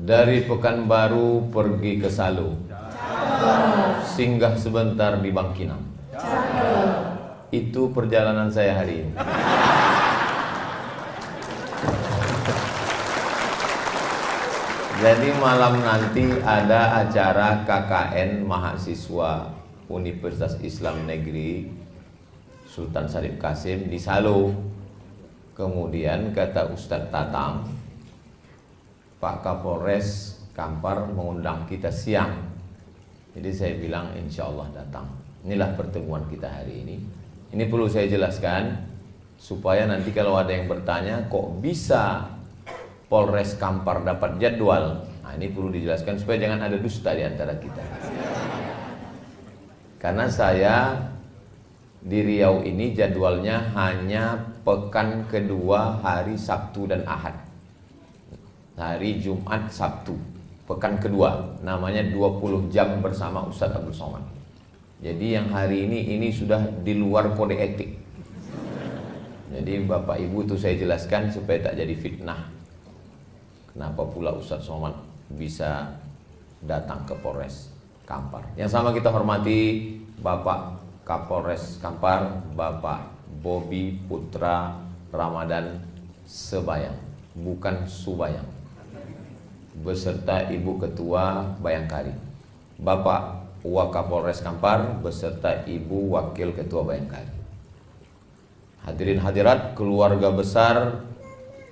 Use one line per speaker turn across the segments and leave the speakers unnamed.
Dari Pekanbaru pergi ke Salo, singgah sebentar di Bangkinang. Itu perjalanan saya hari ini. Jadi malam nanti ada acara KKN mahasiswa Universitas Islam Negeri Sultan Syarif Kasim di Salo. Kemudian kata Ustadz Tatang, Pak Kapolres Kampar mengundang kita siang. Jadi saya bilang insya Allah datang. Inilah pertemuan kita hari ini. Ini perlu saya jelaskan supaya nanti kalau ada yang bertanya kok bisa Polres Kampar dapat jadwal. Nah, ini perlu dijelaskan supaya jangan ada dusta di antara kita. Karena saya di Riau ini jadwalnya hanya pekan kedua hari Sabtu dan Ahad. Hari Jumat Sabtu, pekan kedua, namanya 20 jam bersama Ustadz Abdul Somad. Jadi yang hari ini sudah di luar kode etik. Jadi Bapak Ibu itu saya jelaskan supaya tak jadi fitnah. Kenapa pula Ustadz Somad bisa datang ke Polres Kampar. Yang sama kita hormati Bapak Kapolres Kampar, Bapak Bobi Putra Ramadan Sebayang, bukan Subayang, beserta Ibu Ketua Bayangkari, Bapak Wakapolres Kampar beserta Ibu Wakil Ketua Bayangkari. Hadirin hadirat keluarga besar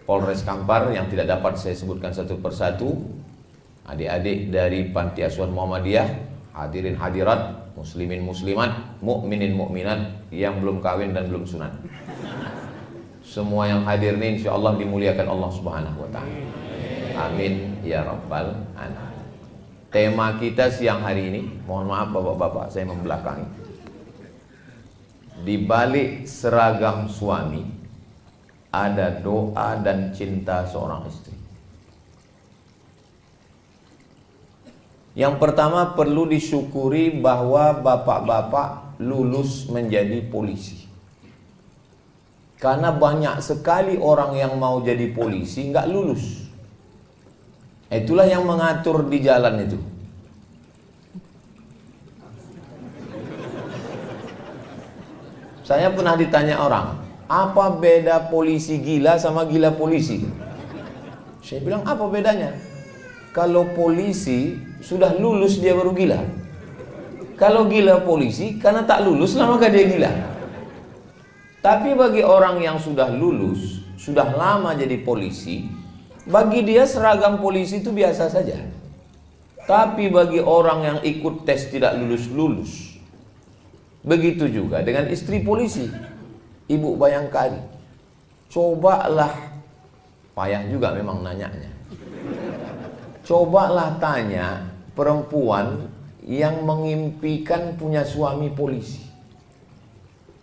Polres Kampar yang tidak dapat saya sebutkan satu persatu, adik-adik dari Panti Asuhan Muhammadiyah, hadirin hadirat, muslimin muslimat, mukminin mukminat yang belum kawin dan belum sunat. Semua yang hadir ini insya Allah dimuliakan Allah Subhanahu wa ta'ala. Amin ya rabbal alamin. Tema kita siang hari ini, mohon maaf bapak-bapak saya membelakangi. Di balik seragam suami ada doa dan cinta seorang istri. Yang pertama perlu disyukuri bahwa bapak-bapak lulus menjadi polisi. Karena banyak sekali orang yang mau jadi polisi nggak lulus. Itulah yang mengatur di jalan itu. Saya pernah ditanya orang, apa beda polisi gila sama gila polisi? Saya bilang, apa bedanya? Kalau polisi sudah lulus dia baru gila. Kalau gila polisi karena tak lulus lah maka dia gila. Tapi bagi orang yang sudah lulus, sudah lama jadi polisi, bagi dia seragam polisi itu biasa saja. Tapi bagi orang yang ikut tes tidak lulus-lulus, begitu juga dengan istri polisi, Ibu Bayangkari. Cobalah, payah juga memang nanyanya. Cobalah tanya perempuan yang mengimpikan punya suami polisi.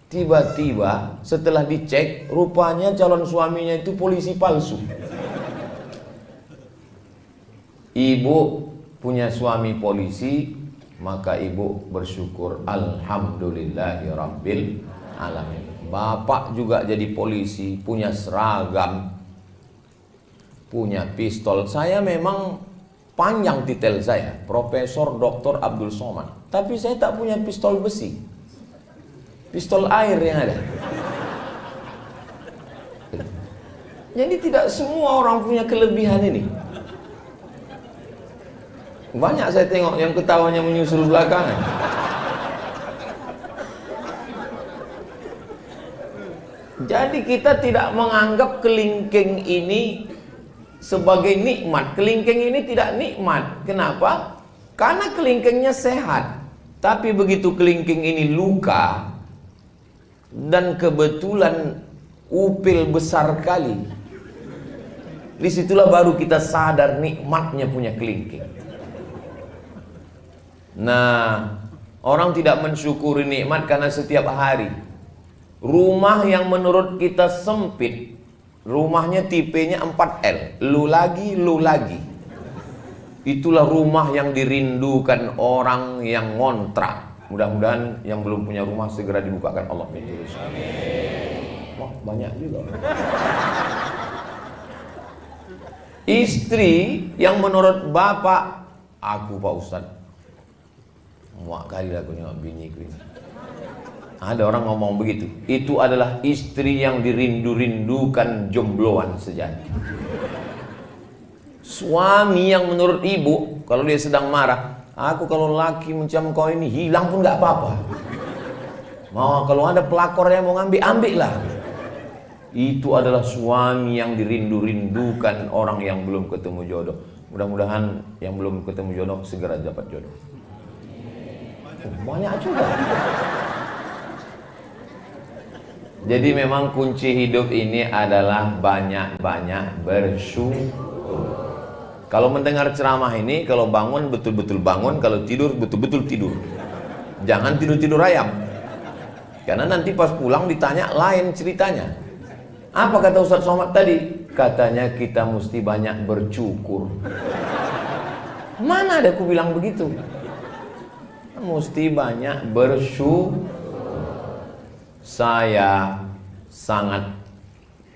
Tiba-tiba setelah dicek, rupanya calon suaminya itu polisi palsu. Ibu punya suami polisi, maka ibu bersyukur, alhamdulillahirabbil alamin. Bapak juga jadi polisi, punya seragam, punya pistol. Saya memang panjang titel saya, Profesor Dr. Abdul Somad, tapi saya tak punya pistol besi, pistol air yang ada. Jadi tidak semua orang punya kelebihan ini. Banyak saya tengok yang ketawanya menyusul belakangan. Jadi kita tidak menganggap kelingking ini sebagai nikmat. Kelingking ini tidak nikmat. Kenapa? Karena kelingkingnya sehat. Tapi begitu kelingking ini luka dan kebetulan upil besar kali, disitulah baru kita sadar nikmatnya punya kelingking. Nah, orang tidak mensyukuri nikmat karena setiap hari rumah yang menurut kita sempit, rumahnya tipenya 4L, lu lagi, itulah rumah yang dirindukan orang yang ngontrak. Mudah-mudahan yang belum punya rumah segera dibukakan Allah pintu rezeki. Wah, banyak juga. Istri yang menurut bapak, aku Pak Ustadz, muak kali lah aku nengok biniku ini. Ada orang ngomong begitu. Itu adalah istri yang dirindu-rindukan jombloan sejati. Suami yang menurut ibu, kalau dia sedang marah, aku kalau laki macam kau ini hilang pun gak apa-apa. Mau kalau ada pelakor yang mau ngambil, ambil lah. Itu adalah suami yang dirindu-rindukan orang yang belum ketemu jodoh. Mudah-mudahan yang belum ketemu jodoh segera dapat jodoh. Banyak juga. Jadi memang kunci hidup ini adalah banyak-banyak bersyukur. Kalau mendengar ceramah ini, kalau bangun betul-betul bangun, kalau tidur betul-betul tidur. Jangan tidur-tidur ayam. Karena nanti pas pulang ditanya lain ceritanya. Apa kata Ustaz Somad tadi? Katanya kita mesti banyak bersyukur. Mana ada aku bilang begitu? Mesti banyak bersyukur. Saya sangat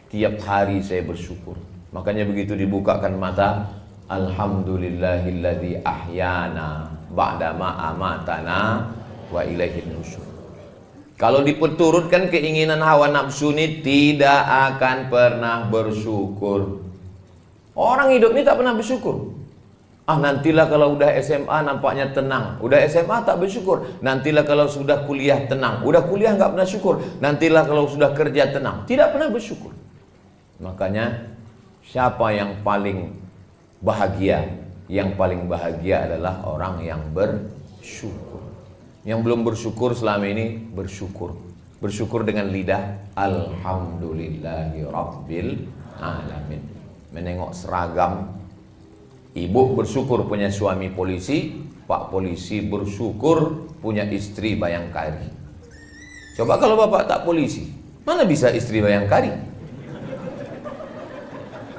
tiap hari saya bersyukur. Makanya begitu dibukakan mata, alhamdulillahilladzi ahyana ba'da ma amatana wa ilaihin nusyur. Kalau diperturutkan keinginan hawa nafsu ini tidak akan pernah bersyukur. Orang hidup ini tak pernah bersyukur. Nantilah kalau udah SMA nampaknya tenang. Udah SMA tak bersyukur. Nantilah kalau sudah kuliah tenang. Udah kuliah nggak pernah syukur. Nantilah kalau sudah kerja tenang. Tidak pernah bersyukur. Makanya siapa yang paling bahagia? Yang paling bahagia adalah orang yang bersyukur. Yang belum bersyukur selama ini bersyukur. Bersyukur dengan lidah. Alhamdulillahi Rabbil Alamin. Menengok seragam. Ibu bersyukur punya suami polisi, Pak polisi bersyukur punya istri bayangkari. Coba kalau bapak tak polisi, mana bisa istri bayangkari?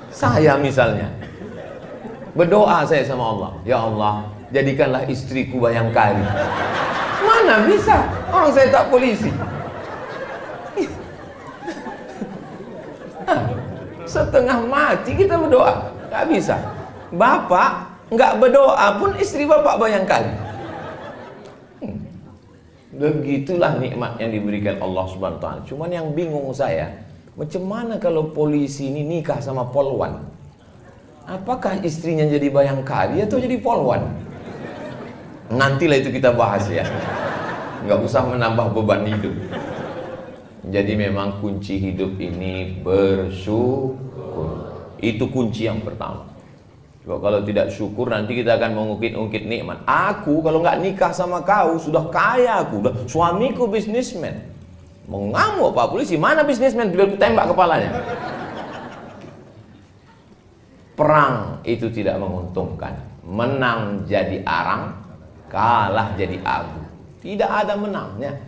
Saya misalnya berdoa saya sama Allah, ya Allah jadikanlah istriku bayangkari. Mana bisa, orang saya tak polisi. Setengah mati kita berdoa, gak bisa. Bapak nggak berdoa pun istri bapak bayangkan. Begitulah nikmat yang diberikan Allah Subhanahu wa taala. Cuman yang bingung saya, macam mana kalau polisi ini nikah sama polwan? Apakah istrinya jadi bayangkari atau jadi polwan? Nantilah itu kita bahas ya. Nggak usah menambah beban hidup. Jadi memang kunci hidup ini bersyukur. Itu kunci yang pertama. Sebab kalau tidak syukur nanti kita akan mengungkit-ungkit nikmat. Aku kalau nggak nikah sama kau sudah kaya aku, sudah suamiku bisnismen. Mengamuk Pak polisi, mana bisnismen? Biar tembak kepalanya. Perang itu tidak menguntungkan. Menang jadi arang, kalah jadi abu. Tidak ada menangnya.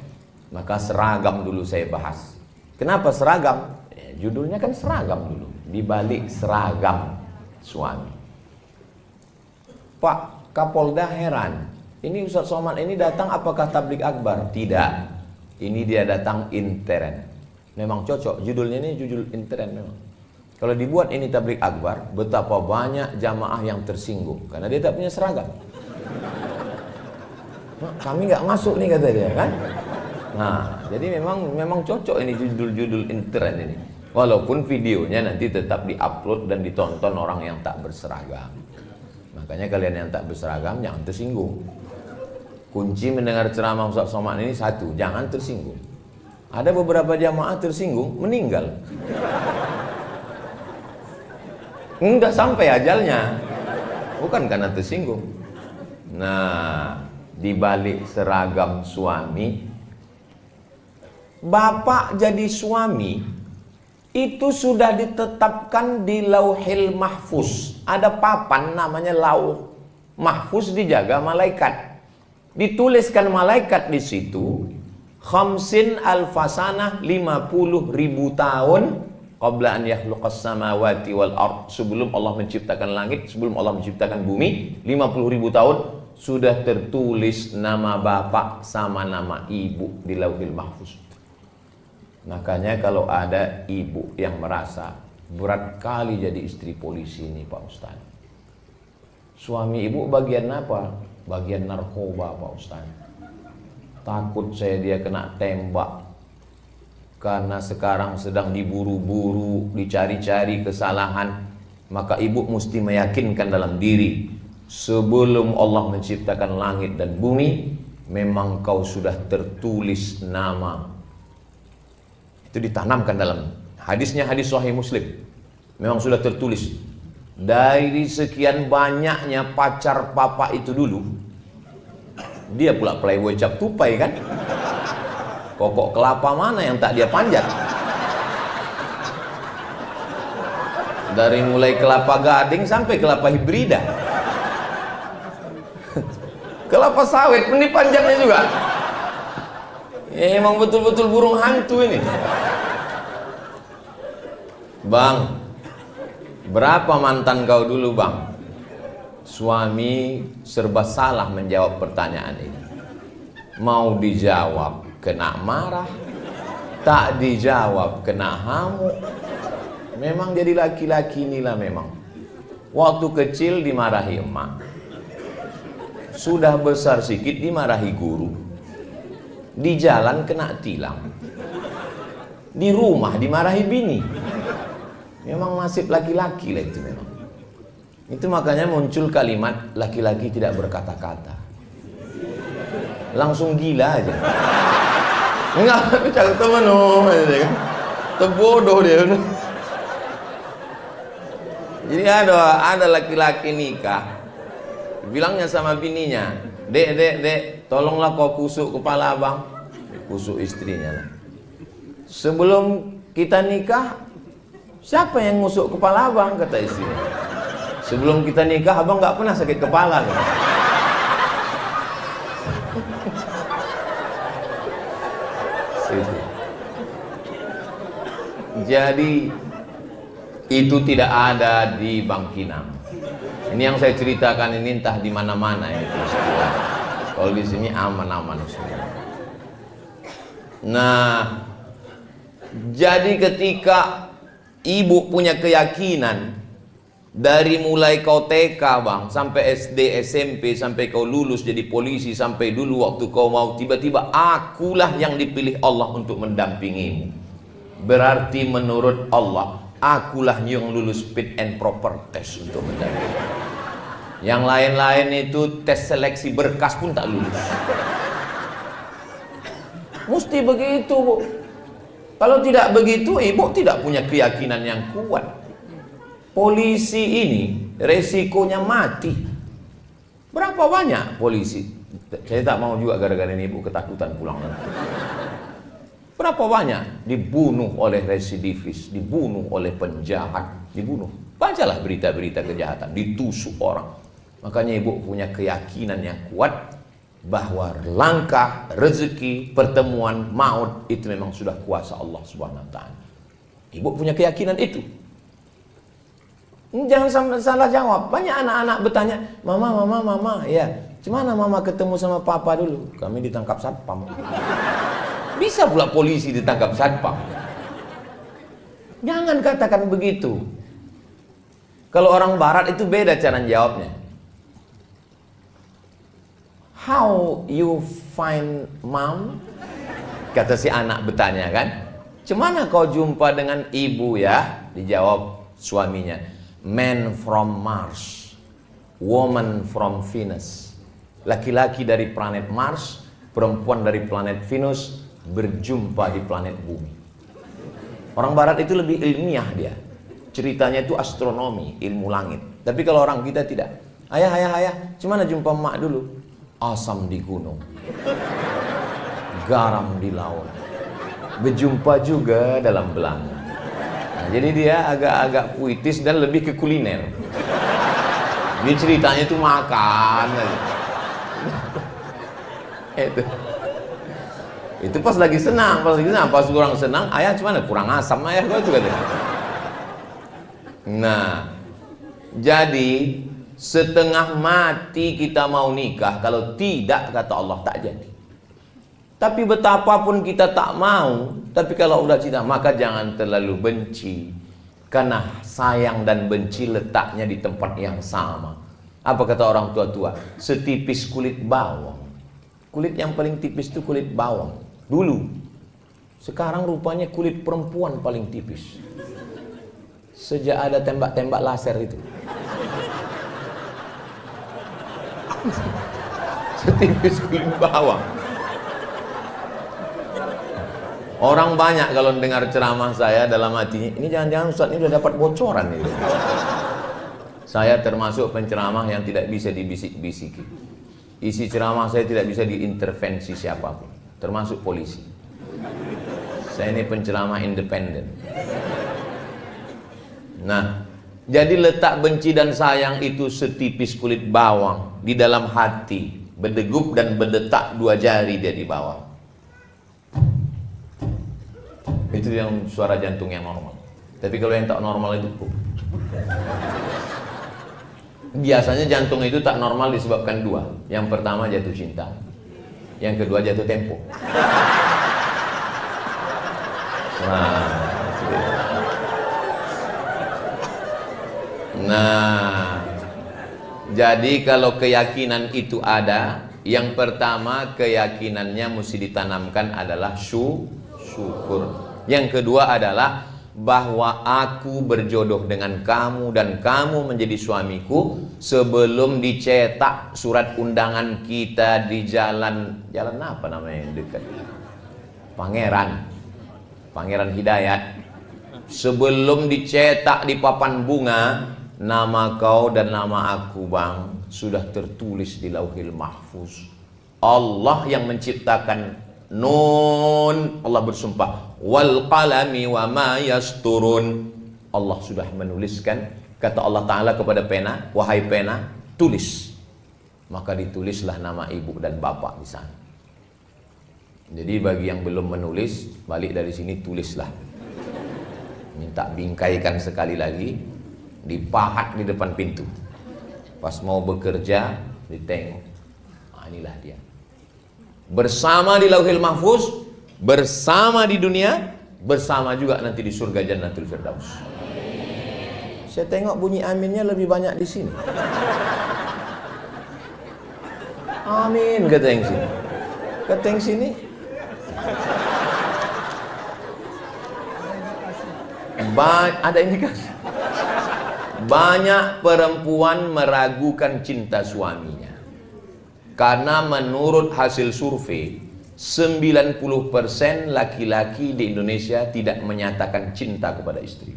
Maka seragam dulu saya bahas. Kenapa seragam? Judulnya kan seragam dulu. Di balik seragam suami. Pak Kapolda heran, ini Ustaz Somad ini datang apakah tablik akbar? Tidak, ini dia datang intern. Memang cocok, judulnya ini judul intern memang. Kalau dibuat ini tablik akbar, betapa banyak jamaah yang tersinggung karena dia tak punya seragam. Kami nggak masuk nih kata dia kan. Nah, jadi memang cocok ini judul-judul intern ini. Walaupun videonya nanti tetap diupload dan ditonton orang yang tak berseragam. Makanya kalian yang tak berseragam jangan tersinggung. Kunci mendengar ceramah Ustaz Somad ini satu, jangan tersinggung. Ada beberapa jamaah tersinggung, meninggal. Enggak sampai ajalnya. Bukan karena tersinggung. Nah, di balik seragam suami, bapak jadi suami itu sudah ditetapkan di Lauhil Mahfuz. Ada papan namanya Lauh Mahfuz dijaga malaikat. Dituliskan malaikat di situ, khamsin alfasanah 50.000 tahun qabla an yakhluqas samawati wal ard. Sebelum Allah menciptakan langit, sebelum Allah menciptakan bumi, 50.000 tahun sudah tertulis nama bapak sama nama ibu di Lauhil Mahfuz. Makanya kalau ada ibu yang merasa berat kali jadi istri polisi ini Pak Ustaz. Suami ibu bagian apa? Bagian narkoba Pak Ustaz. Takut saya dia kena tembak. Karena sekarang sedang diburu-buru, dicari-cari kesalahan. Maka ibu mesti meyakinkan dalam diri, sebelum Allah menciptakan langit dan bumi, memang kau sudah tertulis nama. Itu ditanamkan dalam hadisnya, hadis Sahih Muslim. Memang sudah tertulis. Dari sekian banyaknya pacar papa itu dulu, dia pula playboy cap tupai kan. Kokok kelapa mana yang tak dia panjat? Dari mulai kelapa gading sampai kelapa hibrida. Kelapa sawit pun dipanjatnya juga. Emang betul-betul burung hantu ini. Bang, berapa mantan kau dulu bang? Suami serba salah menjawab pertanyaan ini. Mau dijawab kena marah, tak dijawab kena hamuk. Memang jadi laki-laki inilah memang. Waktu kecil dimarahi emak, sudah besar sedikit dimarahi guru, di jalan kena tilang, di rumah dimarahi bini. Memang nasib laki-laki lah itu memang. Itu makanya muncul kalimat laki-laki tidak berkata-kata. Langsung gila aja. Enggak, cakap temen terbodoh dia. Jadi ada laki-laki nikah, bilangnya sama bininya, dek, tolonglah kau kusuk kepala abang. Kusuk istrinya lah. Sebelum kita nikah, siapa yang ngusuk kepala abang? Kata istrinya. Sebelum kita nikah abang nggak pernah sakit kepala kan? Jadi itu tidak ada di Bangkinang. Ini yang saya ceritakan ini entah di mana-mana ya. Kalau di sini aman-aman semua. Nah, jadi ketika ibu punya keyakinan dari mulai kau TK bang, sampai SD, SMP, sampai kau lulus jadi polisi, sampai dulu waktu kau mau tiba-tiba akulah yang dipilih Allah untuk mendampingimu. Berarti menurut Allah, akulah yang lulus fit and proper test untuk mendampingi. Yang lain-lain itu tes seleksi berkas pun tak lulus. Mesti begitu bu. Kalau tidak begitu, ibu tidak punya keyakinan yang kuat. Polisi ini resikonya mati. Berapa banyak polisi? Saya tak mau juga gara-gara ini ibu ketakutan pulang nanti. Berapa banyak dibunuh oleh residivis, dibunuh oleh penjahat, dibunuh. Bacalah berita-berita kejahatan, ditusuk orang. Makanya ibu punya keyakinan yang kuat bahwa langkah, rezeki, pertemuan, maut itu memang sudah kuasa Allah Subhanahu wa taala. Ibu punya keyakinan itu. Jangan salah jawab. Banyak anak-anak bertanya, mama, ya, gimana mama ketemu sama papa dulu? Kami ditangkap satpam. Bisa pula polisi ditangkap satpam. Jangan katakan begitu. Kalau orang barat itu beda cara jawabnya. How you find mom? Kata si anak bertanya kan. Cemana kau jumpa dengan ibu ya? Dijawab suaminya. Man from Mars, woman from Venus. Laki-laki dari planet Mars, perempuan dari planet Venus berjumpa di planet bumi. Orang barat itu lebih ilmiah dia. Ceritanya itu astronomi, ilmu langit. Tapi kalau orang kita tidak. Ayah, gimana jumpa emak dulu? Asam di gunung, garam di laut, berjumpa juga dalam belanga. Nah, jadi dia agak-agak puitis dan lebih ke kuliner. Dia ceritanya itu makan. Itu pas lagi senang, pas kurang senang, ayah gimana? Kurang asam ayah gua juga. Nah, jadi setengah mati kita mau nikah, kalau tidak kata Allah tak jadi. Tapi betapapun kita tak mau, tapi kalau udah cinta maka jangan terlalu benci. Karena sayang dan benci letaknya di tempat yang sama. Apa kata orang tua-tua? Setipis kulit bawang. Kulit yang paling tipis itu kulit bawang. Dulu. Sekarang rupanya kulit perempuan paling tipis. Sejak ada tembak-tembak laser itu. Setipis kulit bawang. Orang banyak kalau dengar ceramah saya dalam hatinya, ini jangan-jangan Ustaz ini udah dapat bocoran ini. Saya termasuk penceramah yang tidak bisa dibisik-bisiki. Isi ceramah saya tidak bisa diintervensi siapapun, termasuk polisi. Saya ini penceramah independen. Nah, jadi letak benci dan sayang itu setipis kulit bawang di dalam hati, berdegup dan berdetak 2 jari dia di bawah. Itu yang suara jantung yang normal. Tapi kalau yang tak normal itu biasanya jantung itu tak normal disebabkan 2. Yang pertama jatuh cinta, yang kedua jatuh tempo. Nah, jadi kalau keyakinan itu ada, yang pertama keyakinannya mesti ditanamkan adalah syukur. Yang kedua adalah bahwa aku berjodoh dengan kamu dan kamu menjadi suamiku sebelum dicetak surat undangan kita di jalan apa namanya yang dekat? Pangeran Hidayat. Sebelum dicetak di papan bunga, nama kau dan nama aku, Bang, sudah tertulis di Lauhil Mahfuz. Allah yang menciptakan Nun, Allah bersumpah, wal qalami wa ma yasturun. Allah sudah menuliskan, kata Allah Ta'ala kepada pena, wahai pena, tulis. Maka ditulislah nama ibu dan bapak di sana. Jadi bagi yang belum menulis, balik dari sini tulislah. Minta bingkaikan sekali lagi, dipahat di depan pintu. Pas mau bekerja, ditengok. Nah, inilah dia. Bersama di Lauhil Mahfuz, bersama di dunia, bersama juga nanti di surga Jannatul Firdaus. Saya tengok bunyi aminnya lebih banyak di sini. Amin kata yang sini. Kata yang sini. Ada indikasi. Banyak perempuan meragukan cinta suaminya. Karena menurut hasil survei 90% laki-laki di Indonesia tidak menyatakan cinta kepada istri.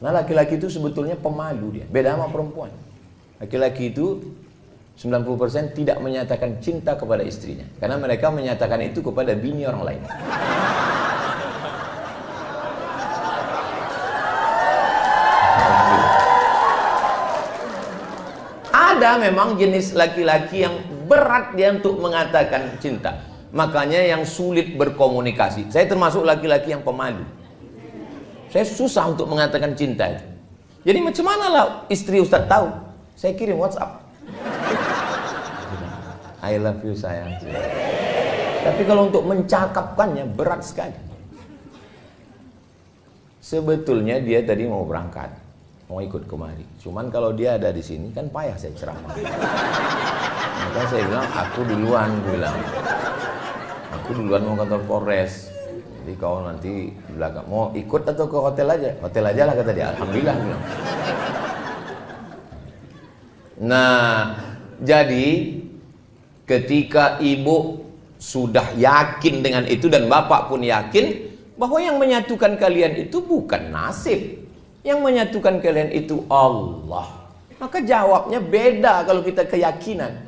Nah, laki-laki itu sebetulnya pemalu dia, beda sama perempuan. Laki-laki itu 90% tidak menyatakan cinta kepada istrinya, karena mereka menyatakan itu kepada bini orang lain. Ada memang jenis laki-laki yang berat dia untuk mengatakan cinta. Makanya yang sulit berkomunikasi. Saya termasuk laki-laki yang pemalu. Saya susah untuk mengatakan cinta itu. Jadi macam mana lah istri Ustaz tahu? Saya kirim WhatsApp. I love you sayang. Tapi kalau untuk mencakapkannya berat sekali. Sebetulnya dia tadi mau berangkat, mau ikut kemari. Cuman kalau dia ada di sini kan payah saya ceramah. Maka saya bilang, aku duluan, aku duluan mau kantor Polres. Jadi kau nanti di belakang mau ikut atau ke hotel aja? Hotel aja lah kata dia. Alhamdulillah bilang. Nah, jadi ketika ibu sudah yakin dengan itu dan bapak pun yakin bahwa yang menyatukan kalian itu bukan nasib. Yang menyatukan kalian itu Allah. Maka jawabnya beda kalau kita keyakinan.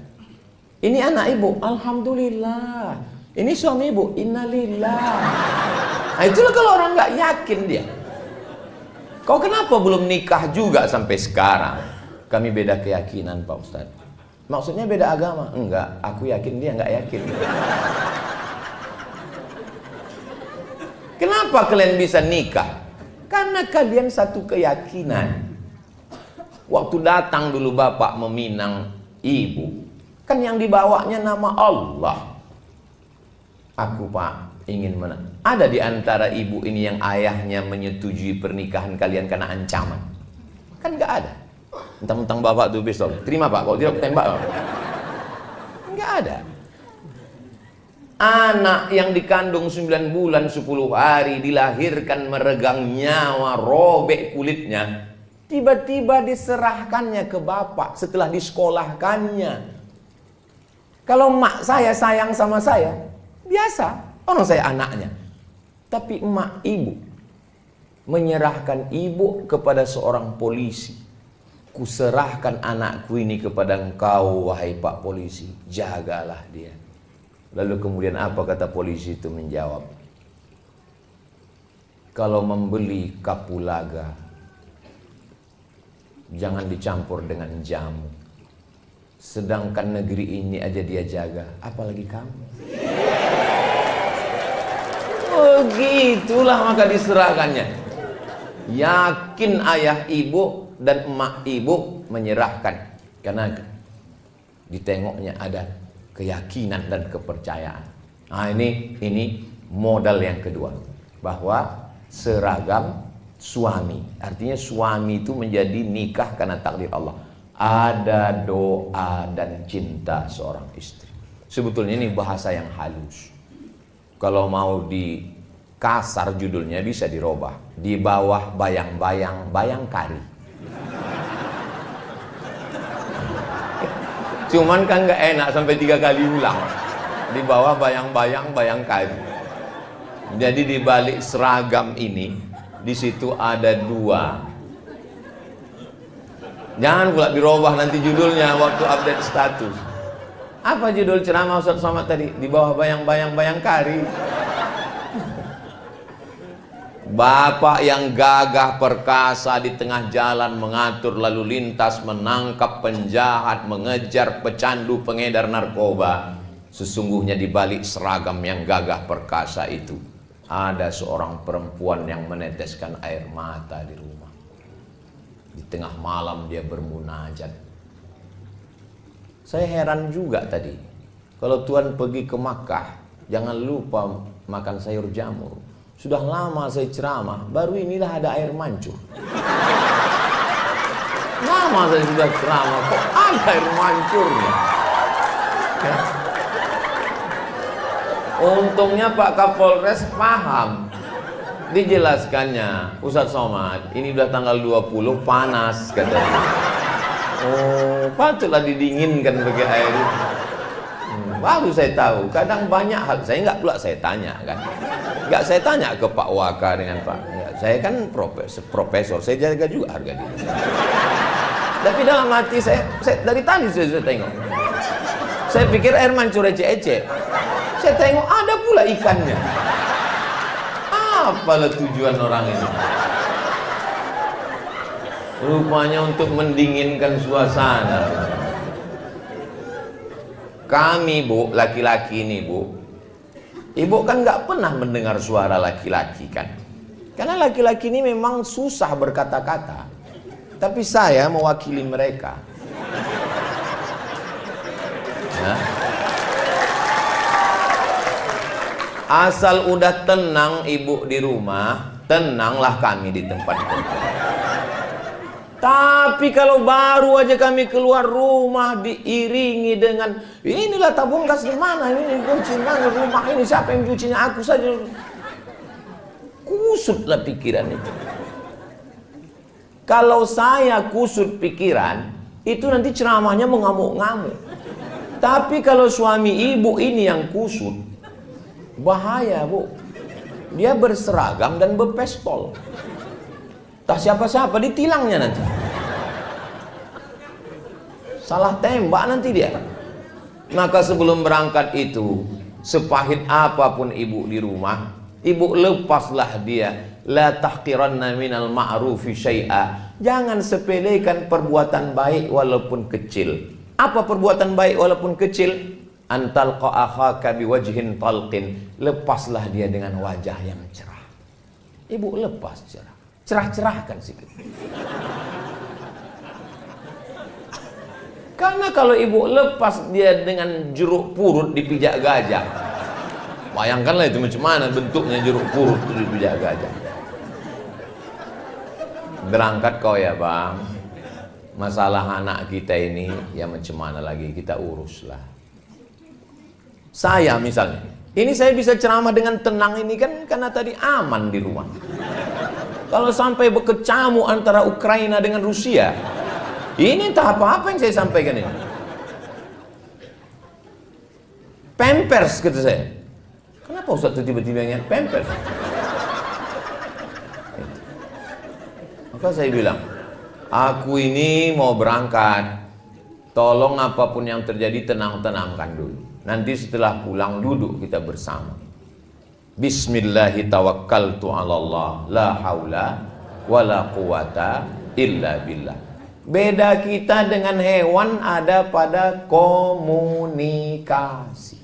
Ini anak ibu, alhamdulillah. Ini suami ibu, innalillah. Nah, itulah kalau orang nggak yakin dia. Kau kenapa belum nikah juga sampai sekarang? Kami beda keyakinan Pak Ustadz. Maksudnya beda agama? Enggak, aku yakin dia nggak yakin. Kenapa kalian bisa nikah? Karena kalian satu keyakinan. Waktu datang dulu bapak meminang ibu, kan yang dibawanya nama Allah. Aku Pak, ingin ada di antara ibu ini yang ayahnya menyetujui pernikahan kalian karena ancaman? Kan nggak ada. Mentang-mentang bapak tuh pistol, terima pak, kalau tidak tembak. Nggak ada. Anak yang dikandung 9 bulan 10 hari, dilahirkan meregang nyawa, robek kulitnya, tiba-tiba diserahkannya ke bapak setelah disekolahkannya. Kalau mak saya sayang sama saya, biasa, orang saya anaknya. Tapi emak ibu menyerahkan ibu kepada seorang polisi. Kuserahkan anakku ini kepada engkau, wahai Pak Polisi, jagalah dia. Lalu kemudian apa kata polisi itu menjawab? Kalau membeli kapulaga, jangan dicampur dengan jamu. Sedangkan negeri ini aja dia jaga, apalagi kamu. Oh gitulah maka diserahkannya. Yakin ayah ibu dan emak ibu menyerahkan, karena ditengoknya ada keyakinan dan kepercayaan. Nah ini modal yang kedua, bahwa seragam suami, artinya suami itu menjadi nikah karena takdir Allah. Ada doa dan cinta seorang istri. Sebetulnya ini bahasa yang halus. Kalau mau di kasar judulnya bisa dirubah. Di bawah bayang-bayang bayangkari. Cuman kan gak enak sampai 3 kali ulang. Di bawah bayang-bayang bayangkari. Jadi di balik seragam ini, di situ ada 2. Jangan pula dirubah nanti judulnya waktu update status. Apa judul ceramah Ustaz Somad tadi? Di bawah bayang-bayang bayangkari. Bapak yang gagah perkasa di tengah jalan mengatur lalu lintas, menangkap penjahat, mengejar pecandu pengedar narkoba. Sesungguhnya di balik seragam yang gagah perkasa itu ada seorang perempuan yang meneteskan air mata di rumah. Di tengah malam dia bermunajat. Saya heran juga tadi, kalau Tuhan pergi ke Makkah, jangan lupa makan sayur jamur. Sudah lama saya ceramah, baru inilah ada air mancur. Lama saya sudah ceramah, kok ada air mancurnya? Ya. Untungnya Pak Kapolres paham. Dijelaskannya, Ustaz Somad, ini udah tanggal 20 panas katanya. Oh, patutlah didinginkan pakai air itu. Baru saya tahu, kadang banyak hal saya nggak pula saya tanya kan. Nggak saya tanya ke Pak Waka dengan Pak. Ya, saya kan profesor, saya jaga juga harga diri. Tapi dalam hati saya dari tadi saya tengok. Saya pikir air mancur ecek-ecek. Saya tengok ada pula ikannya. Apalah tujuan orang ini? Rupanya untuk mendinginkan suasana. Kami Bu, laki-laki ini Bu, Ibu kan nggak pernah mendengar suara laki-laki kan? Karena laki-laki ini memang susah berkata-kata. Tapi saya mewakili mereka. Nah. Asal udah tenang ibu di rumah, tenanglah kami di tempat kerja. Tapi kalau baru aja kami keluar rumah diiringi dengan inilah tabung gas di mana, ini kunci mana rumah ini, siapa yang cucinya, aku saja. Kusutlah pikiran itu. Kalau saya kusut pikiran, itu nanti ceramahnya mengamuk-ngamuk. Tapi kalau suami ibu ini yang kusut, bahaya Bu. Dia berseragam dan berpistol. Tak siapa-siapa ditilangnya nanti. Salah tembak nanti dia. Maka sebelum berangkat itu, sepahit apapun ibu di rumah, ibu lepaslah dia. La tahqiranna minal ma'rufi syai'a. Jangan sepelekan perbuatan baik walaupun kecil. Apa perbuatan baik walaupun kecil? Antalqa akhaka biwajhin talqin. Lepaslah dia dengan wajah yang cerah. Ibu lepas cerah. Cerah-cerahkan sikit. Karena kalau ibu lepas dia dengan jeruk purut dipijak gajah, Bayangkanlah itu macam mana bentuknya jeruk purut itu dijaga aja. Berangkat kau ya bang. Masalah anak kita ini ya macam mana lagi kita uruslah. Saya misalnya, ini saya bisa ceramah dengan tenang ini kan karena tadi aman di rumah. Kalau sampai berkecamuk antara Ukraina dengan Rusia, ini entah apa-apa yang saya sampaikan ini. Pampers kata saya. Kenapa Ustaz itu tiba-tiba ingat Pampers? Maka saya bilang, aku ini mau berangkat. Tolong apapun yang terjadi tenang-tenangkan dulu. Nanti setelah pulang duduk kita bersama. Bismillahi tawakkaltu 'ala Allah, la haula wala quwata illa billah. Beda kita dengan hewan ada pada komunikasi.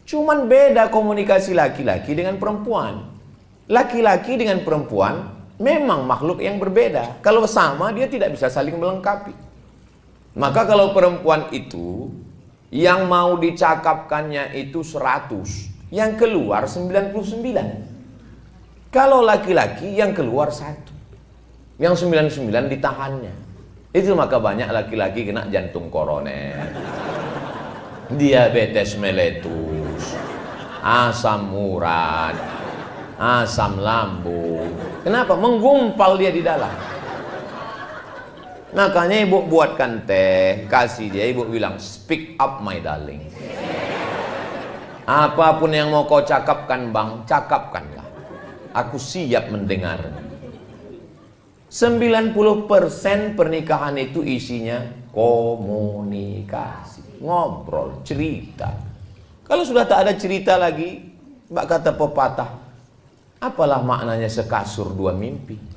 Cuman beda komunikasi laki-laki dengan perempuan. Laki-laki dengan perempuan memang makhluk yang berbeda. Kalau sama dia tidak bisa saling melengkapi. Maka kalau perempuan itu yang mau dicakapkannya itu 100, yang keluar 99. Kalau laki-laki yang keluar 1, yang 99 ditahannya. Itu maka banyak laki-laki kena jantung koroner, diabetes meletus, asam urat, asam lambung. Kenapa? Menggumpal dia di dalam. Makanya ibu buatkan teh, kasih dia, ibu bilang, speak up my darling. Apapun yang mau kau cakapkan bang, cakapkanlah. Aku siap mendengar. 90% pernikahan itu isinya komunikasi, ngobrol, cerita. Kalau sudah tak ada cerita lagi, mbak kata pepatah, apalah maknanya sekasur dua mimpi.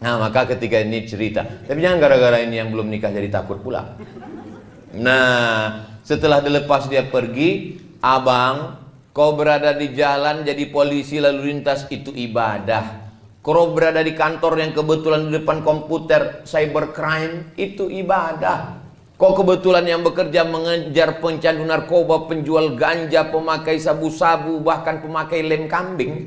Nah maka ketika ini cerita, tapi jangan gara-gara ini yang belum nikah jadi takut pula. Nah setelah dilepas dia pergi, abang, kau berada di jalan jadi polisi lalu lintas itu ibadah. Kau berada di kantor yang kebetulan di depan komputer cybercrime itu ibadah. Kau kebetulan yang bekerja mengejar pencandu narkoba, penjual ganja, pemakai sabu-sabu, bahkan pemakai lem kambing,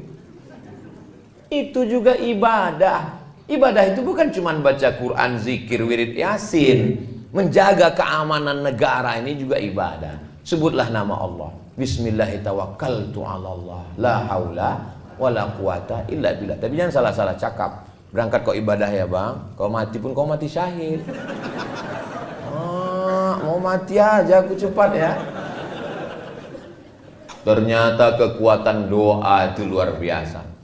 itu juga ibadah. Ibadah itu bukan cuma baca Quran, zikir, wirid, yasin. Menjaga keamanan negara ini juga ibadah. Sebutlah nama Allah. Bismillahirrahmanirrahim. La haula wala quwata illa billah. Tapi jangan salah-salah cakap. Berangkat kau ibadah ya bang, kau mati pun kau mati syahid. Mau mati aja aku cepat ya. Ternyata kekuatan doa itu luar biasa.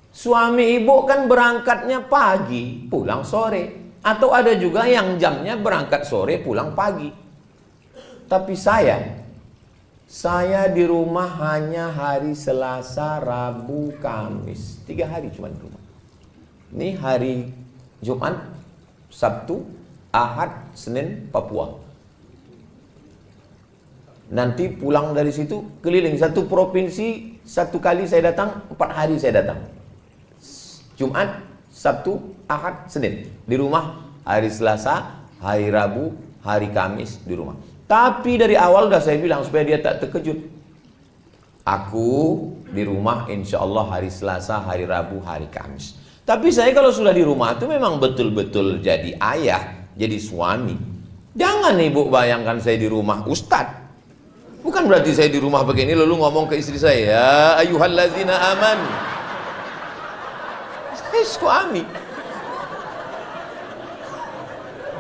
Suami ibu kan berangkatnya pagi, pulang sore. Atau ada juga yang jamnya berangkat sore, pulang pagi. Tapi saya di rumah hanya hari Selasa, Rabu, Kamis. 3 hari cuma di rumah. Ini hari Jumat, Sabtu, Ahad, Senin, Papua. Nanti pulang dari situ keliling satu provinsi, 1 kali saya datang, 4 hari saya datang. Jumat, Sabtu, Ahad, Senin. Di rumah hari Selasa, hari Rabu, hari Kamis di rumah. Tapi dari awal udah saya bilang supaya dia tak terkejut. Aku di rumah insya Allah hari Selasa, hari Rabu, hari Kamis. Tapi saya kalau sudah di rumah itu memang betul-betul jadi ayah, jadi suami. Jangan ibu bayangkan saya di rumah ustadz. Bukan berarti saya di rumah begini lalu ngomong ke istri saya, ya ayyuhallazina amanu. Saya suami.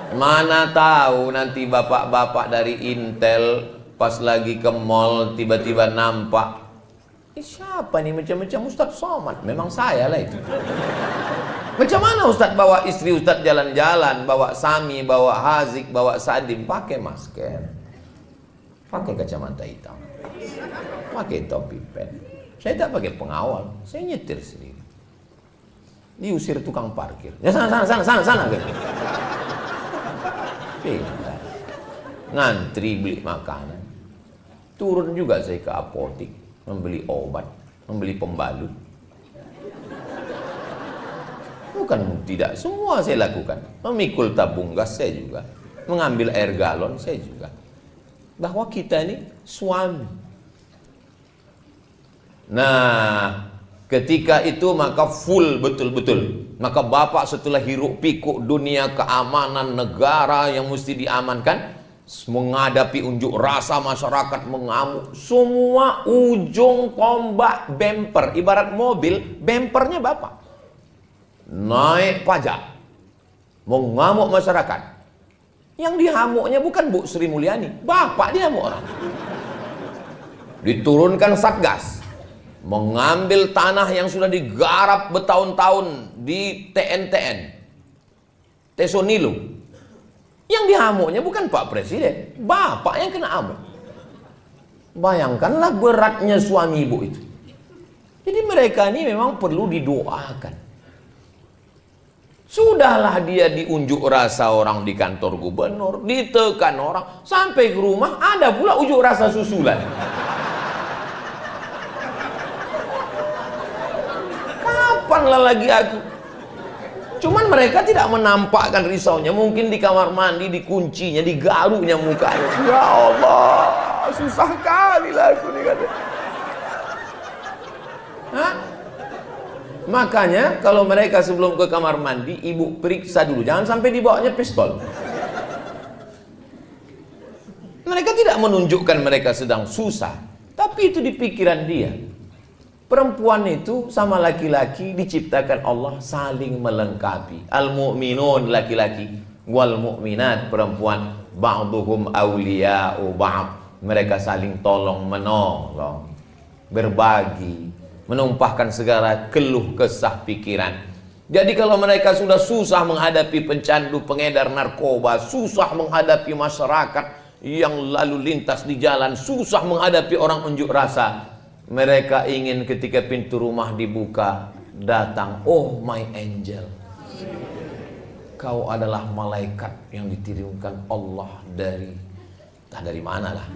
Mana tahu nanti bapak-bapak dari Intel pas lagi ke mall tiba-tiba nampak, siapa nih macam-macam Ustadz Somad? Memang saya lah itu. Macam mana Ustadz bawa istri Ustadz jalan-jalan, bawa Sami, bawa Hazik, bawa Sadim, pakai masker, pakai kacamata hitam, pakai topi pen. Saya tak pakai pengawal, saya nyetir sendiri. Diusir tukang parkir. Ya sana. Pindah. Ngantri beli makanan. Turun juga saya ke apotik, membeli obat, membeli pembalut. Bukan tidak, semua saya lakukan. Memikul tabung gas saya juga. Mengambil air galon saya juga. Bahwa kita ini suami. Nah, ketika itu maka full betul-betul. Maka bapak setelah hiruk pikuk dunia keamanan negara yang mesti diamankan, menghadapi unjuk rasa masyarakat mengamuk, semua ujung tombak bemper, ibarat mobil, bempernya bapak. Naik pajak, mengamuk masyarakat. Yang dihamuknya bukan Bu Sri Mulyani, bapak dihamuk orang. Diturunkan satgas, mengambil tanah yang sudah digarap bertahun-tahun di TNTN, Tesonilo. Yang dihamuknya bukan Pak Presiden, bapak yang kena amuk. Bayangkanlah beratnya suami ibu itu. Jadi mereka ini memang perlu didoakan. Sudahlah dia diunjuk rasa orang di kantor gubernur, ditekan orang, sampai ke rumah ada pula unjuk rasa susulan. Kapanlah lagi aku? Cuman mereka tidak menampakkan risaunya. Mungkin di kamar mandi, dikuncinya, digaruknya mukanya. Ya Allah, susah kali lah aku nih kata. Hah? Makanya kalau mereka sebelum ke kamar mandi, ibu periksa dulu, jangan sampai dibawanya pistol. Mereka tidak menunjukkan mereka sedang susah, tapi itu di pikiran dia. Perempuan itu sama laki-laki diciptakan Allah saling melengkapi. Al-mu'minun laki-laki, wal mu'minat perempuan, ba'duhum awliya'u ba'd. Mereka saling tolong menolong, berbagi, menumpahkan segala keluh kesah pikiran. Jadi kalau mereka sudah susah menghadapi pencandu, pengedar narkoba, susah menghadapi masyarakat yang lalu lintas di jalan, susah menghadapi orang unjuk rasa, mereka ingin ketika pintu rumah dibuka, datang, oh my angel, kau adalah malaikat yang dikirimkan Allah dari, entah dari mana lah.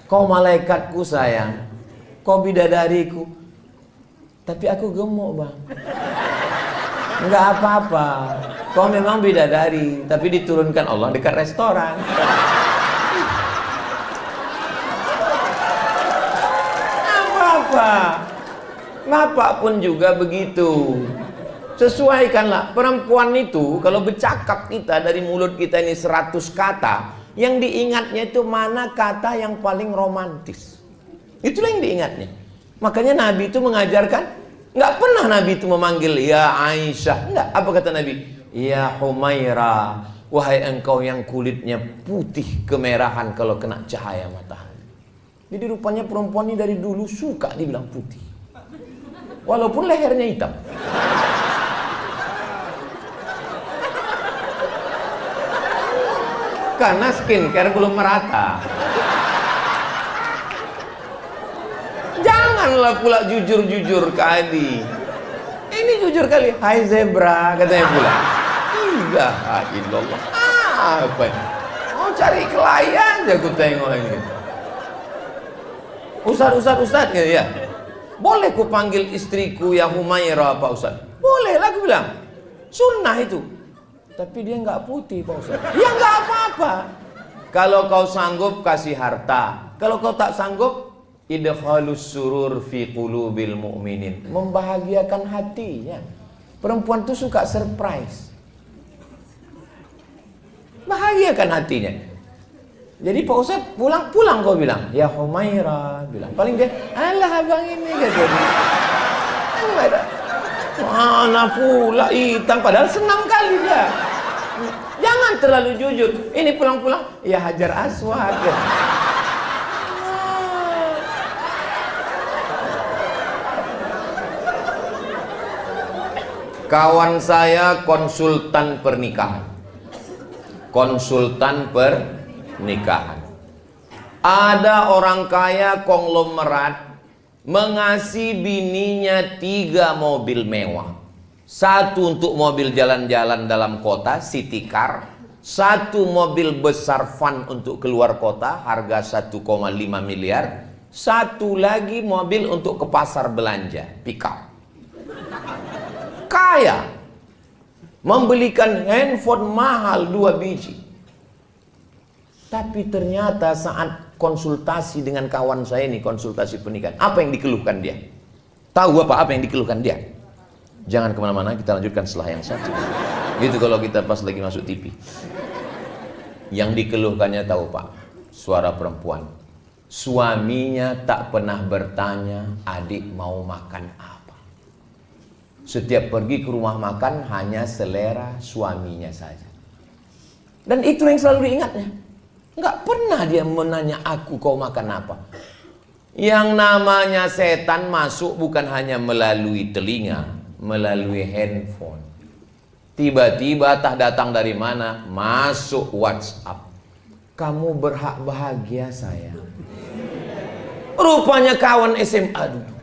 Kau malaikatku sayang, kau bidadariku, tapi aku gemuk bang. Enggak apa-apa, kau memang bidadari, tapi diturunkan Allah dekat restoran. Apa? Bapak pun juga begitu. Sesuaikanlah. Perempuan itu kalau bercakap kita dari mulut kita ini 100 kata, yang diingatnya itu mana kata yang paling romantis. Itulah yang diingatnya. Makanya Nabi itu mengajarkan, nggak pernah Nabi itu memanggil ya Aisyah. Nggak. Apa kata Nabi? Ya Humaira, wahai engkau yang kulitnya putih kemerahan kalau kena cahaya matahari. Jadi rupanya perempuan ini dari dulu suka dibilang putih, walaupun lehernya hitam. Karena skincare belum merata. Janganlah pula jujur-jujur kali. Ini jujur kali. Hai zebra, katanya pula. Iya, illallah. Apa ini? Mau cari klien aja aku tengok ini. Ustaz ya. Boleh ku panggil istriku ya Humaira Pak Ustaz? Boleh lah aku bilang. Sunnah itu. Tapi dia nggak putih Pak Ustaz. Ya nggak apa-apa. Kalau kau sanggup kasih harta. Kalau kau tak sanggup, idkhalus surur fi qulubil mu'minin. Membahagiakan hatinya. Perempuan tuh suka surprise. Bahagiakan hatinya. Jadi Pak Ustaz pulang kau bilang, ya Humaira, bilang. Paling dia, alah abang ini gitu. Mana pula hitam, padahal senang kali dia. Jangan terlalu jujur. Ini pulang-pulang, ya Hajar Aswad. Gitu. Kawan saya konsultan pernikahan. Konsultan pernikahan. Ada orang kaya konglomerat mengasih bininya 3 mobil mewah. 1 untuk mobil jalan-jalan dalam kota, city car. 1 mobil besar van untuk keluar kota, harga 1,5 miliar. 1 lagi mobil untuk ke pasar belanja, pick up. Kaya, membelikan handphone mahal 2 biji. Tapi ternyata saat konsultasi dengan kawan saya ini, konsultasi pernikahan. Apa yang dikeluhkan dia? Tahu apa yang dikeluhkan dia? Jangan kemana-mana, kita lanjutkan setelah yang satu. Gitu kalau kita pas lagi masuk TV. Yang dikeluhkannya tahu Pak, suara perempuan. Suaminya tak pernah bertanya, adik mau makan apa. Setiap pergi ke rumah makan hanya selera suaminya saja. Dan itu yang selalu diingatnya. Nggak pernah dia menanya aku kau makan apa. Yang namanya setan masuk bukan hanya melalui telinga, melalui handphone. Tiba-tiba tak datang dari mana, masuk WhatsApp. Kamu berhak bahagia sayang. Rupanya kawan SMA dulu.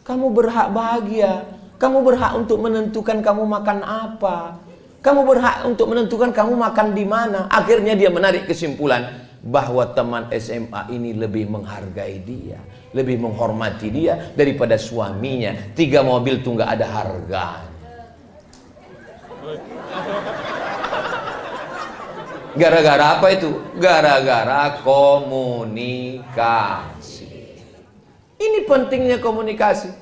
Kamu berhak bahagia. Kamu berhak untuk menentukan kamu makan apa. Kamu berhak untuk menentukan kamu makan di mana. Akhirnya dia menarik kesimpulan bahwa teman SMA ini lebih menghargai dia, lebih menghormati dia daripada suaminya. 3 mobil tuh nggak ada harganya. Gara-gara apa itu? Gara-gara komunikasi. Ini pentingnya komunikasi.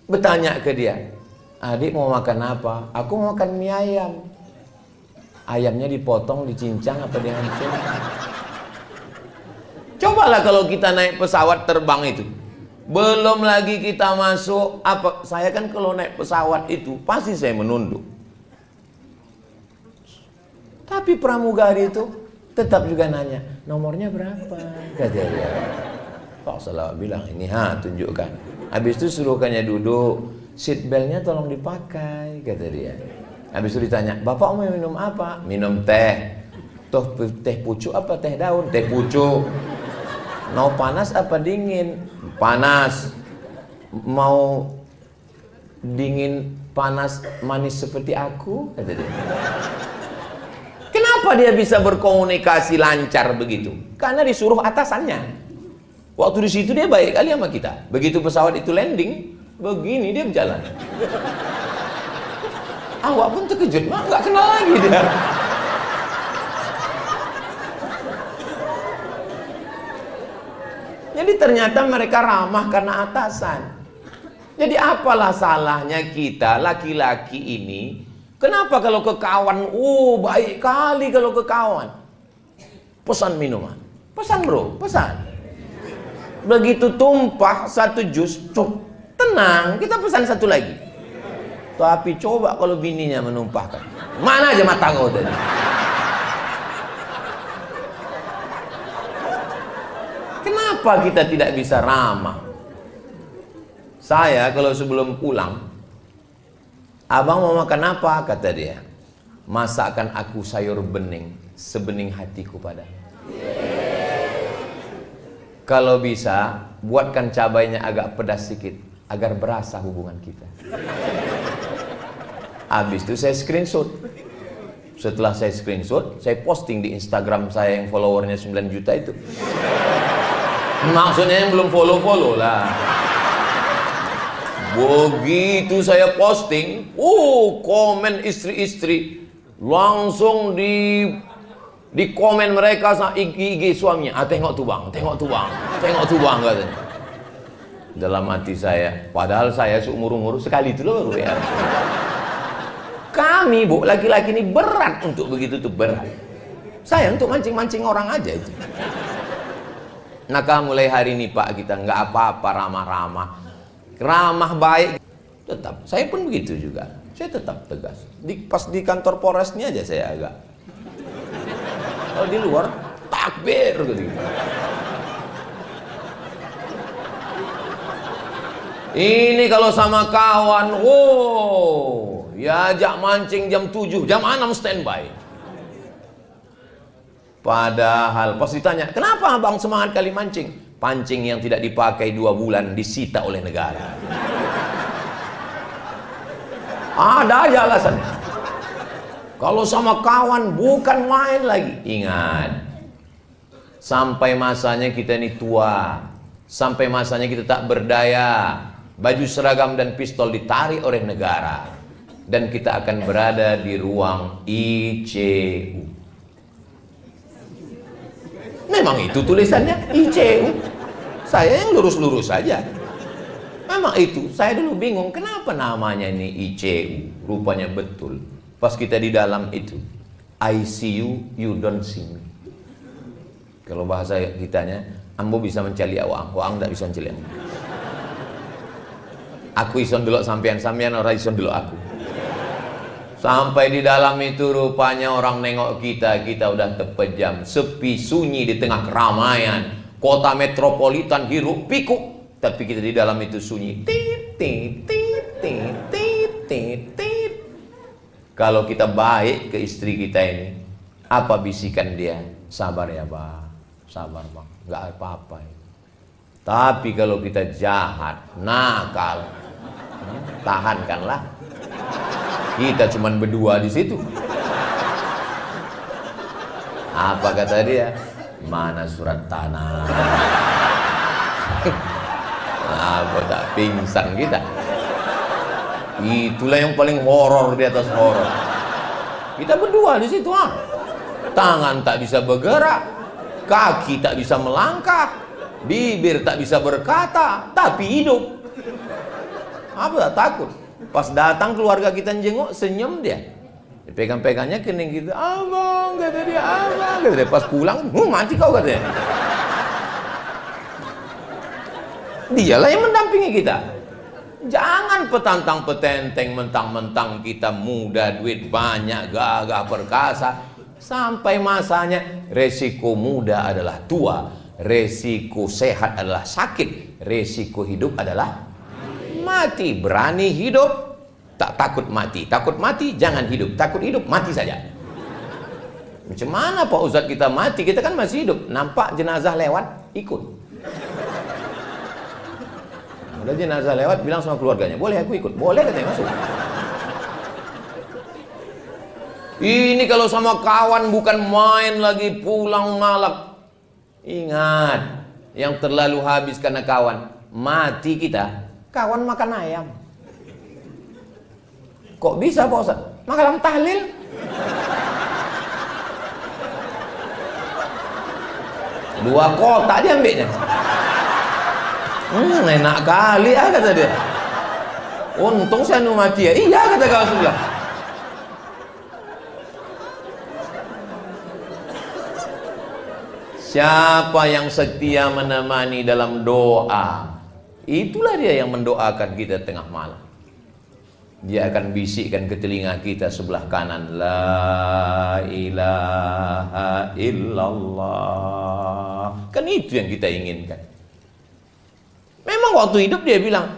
Bertanya ke dia, adik mau makan apa? Aku mau makan mie ayam. Ayamnya dipotong, dicincang apa dihancur? Cobalah kalau kita naik pesawat terbang itu. Belum lagi kita masuk apa? Saya kan kalau naik pesawat itu pasti saya menunduk. Tapi pramugari itu tetap juga nanya, nomornya berapa? Kata dia. Pak Salah bilang ini, tunjukkan. Habis itu suruhkannya duduk, seat beltnya tolong dipakai, kata dia. Habis itu ditanya, bapak mau minum apa? Minum teh. Toh teh pucuk apa teh daun? Teh pucuk. Mau panas apa dingin? Panas. Mau dingin, panas, manis seperti aku? Kata dia. Kenapa dia bisa berkomunikasi lancar begitu? Karena disuruh atasannya. Waktu di situ dia baik kali sama kita. Begitu pesawat itu landing, begini dia berjalan. Awak pun terkejut, nggak kenal lagi dia. Jadi ternyata mereka ramah karena atasan. Jadi apalah salahnya kita laki-laki ini? Kenapa kalau ke kawan, baik kali kalau ke kawan. Pesan minuman, pesan bro, pesan. Begitu tumpah 1 jus, tenang, kita pesan 1 lagi. Tapi coba kalau bininya menumpahkan, mana aja mata kau tadi. Kenapa kita tidak bisa ramah? Saya kalau sebelum pulang, abang mau makan apa? Kata dia, masakkan aku sayur bening, sebening hatiku padamu. Kalau bisa, buatkan cabainya agak pedas sedikit, agar berasa hubungan kita. Habis itu saya screenshot. Setelah saya screenshot, saya posting di Instagram saya yang followernya 9 juta itu. Maksudnya yang belum follow-follow lah. Begitu saya posting, komen istri-istri langsung di komen mereka sama IG suaminya. Tengok tuh bang, tengok tuh bang, tengok tuh bang katanya. Dalam hati saya, padahal saya seumur-umur sekali itu loh baru ya. Kami bu, laki-laki ini berat untuk begitu tuh, berat. Saya untuk mancing-mancing orang aja itu. Maka mulai hari ini Pak, kita nggak apa-apa ramah-ramah, ramah baik. Tetap, saya pun begitu juga. Saya tetap tegas. Pas di kantor Polresnya aja saya agak. Kalau di luar takbir gitu. Ini kalau sama kawan, ya ajak mancing jam 7, jam 6 standby. Padahal pas ditanya, kenapa abang semangat kali mancing? Pancing yang tidak dipakai 2 bulan disita oleh negara. Ada aja alasannya. Kalau sama kawan bukan main lagi. Ingat, sampai masanya kita ini tua, sampai masanya kita tak berdaya, baju seragam dan pistol ditarik oleh negara, dan kita akan berada di ruang ICU. Memang itu tulisannya ICU. Saya yang lurus-lurus saja. Memang itu. Saya dulu bingung kenapa namanya ini ICU. Rupanya betul. Pas kita di dalam itu, I see you, you don't see me. Kalau bahasa kitanya, ambo bisa mencari awang, awang tidak bisa mencari ambo. Aku ison dulu sampean orang ison dulu aku. Sampai di dalam itu rupanya orang nengok kita udah terpejam, sepi sunyi di tengah keramaian, kota metropolitan hiruk pikuk, tapi kita di dalam itu sunyi. Tit, tit, tit, tit, tit, tit, tit. Kalau kita baik ke istri kita ini, apa bisikan dia? Sabar ya bang, sabar bang, nggak apa-apa. Tapi kalau kita jahat, nakal, tahankanlah. Kita cuman berdua di situ. Apa kata dia? Mana surat tanah? Apa tak pingsan kita? Itulah yang paling horor di atas horor. Kita berdua di situ, ah. Tangan tak bisa bergerak, kaki tak bisa melangkah, bibir tak bisa berkata, tapi hidup. Apa tak takut? Pas datang keluarga kita jenguk, senyum dia. Pegang-pegangnya kening kita. Abang, kata dia, abang, kata dia. Pas pulang, mati kau, katanya. Dialah yang mendampingi kita. Jangan petantang petenteng, mentang-mentang kita muda, duit banyak, gagah, perkasa. Sampai masanya, resiko muda adalah tua, resiko sehat adalah sakit, resiko hidup adalah mati. Berani hidup, tak takut mati. Takut mati, jangan hidup. Takut hidup, mati saja. Macam mana Pak Ustadz kita mati? Kita kan masih hidup. Nampak jenazah lewat, ikut. Ada jenazah lewat, bilang sama keluarganya, boleh aku ikut? Boleh, katanya, masuk. Ini kalau sama kawan bukan main lagi, pulang malam. Ingat, yang terlalu habis karena kawan, mati kita. Kawan makan ayam. Kok bisa Pak Ustaz? Makan tahlil. Dua kotak dia ambilnya. Enak kali ah, kata dia. Untung saya mati ya. Iya, kata kawan sebelah. Siapa yang setia menemani dalam doa, itulah dia yang mendoakan kita tengah malam. Dia akan bisikkan ke telinga kita sebelah kanan, la ilaha illallah. Kan itu yang kita inginkan. Memang waktu hidup dia bilang,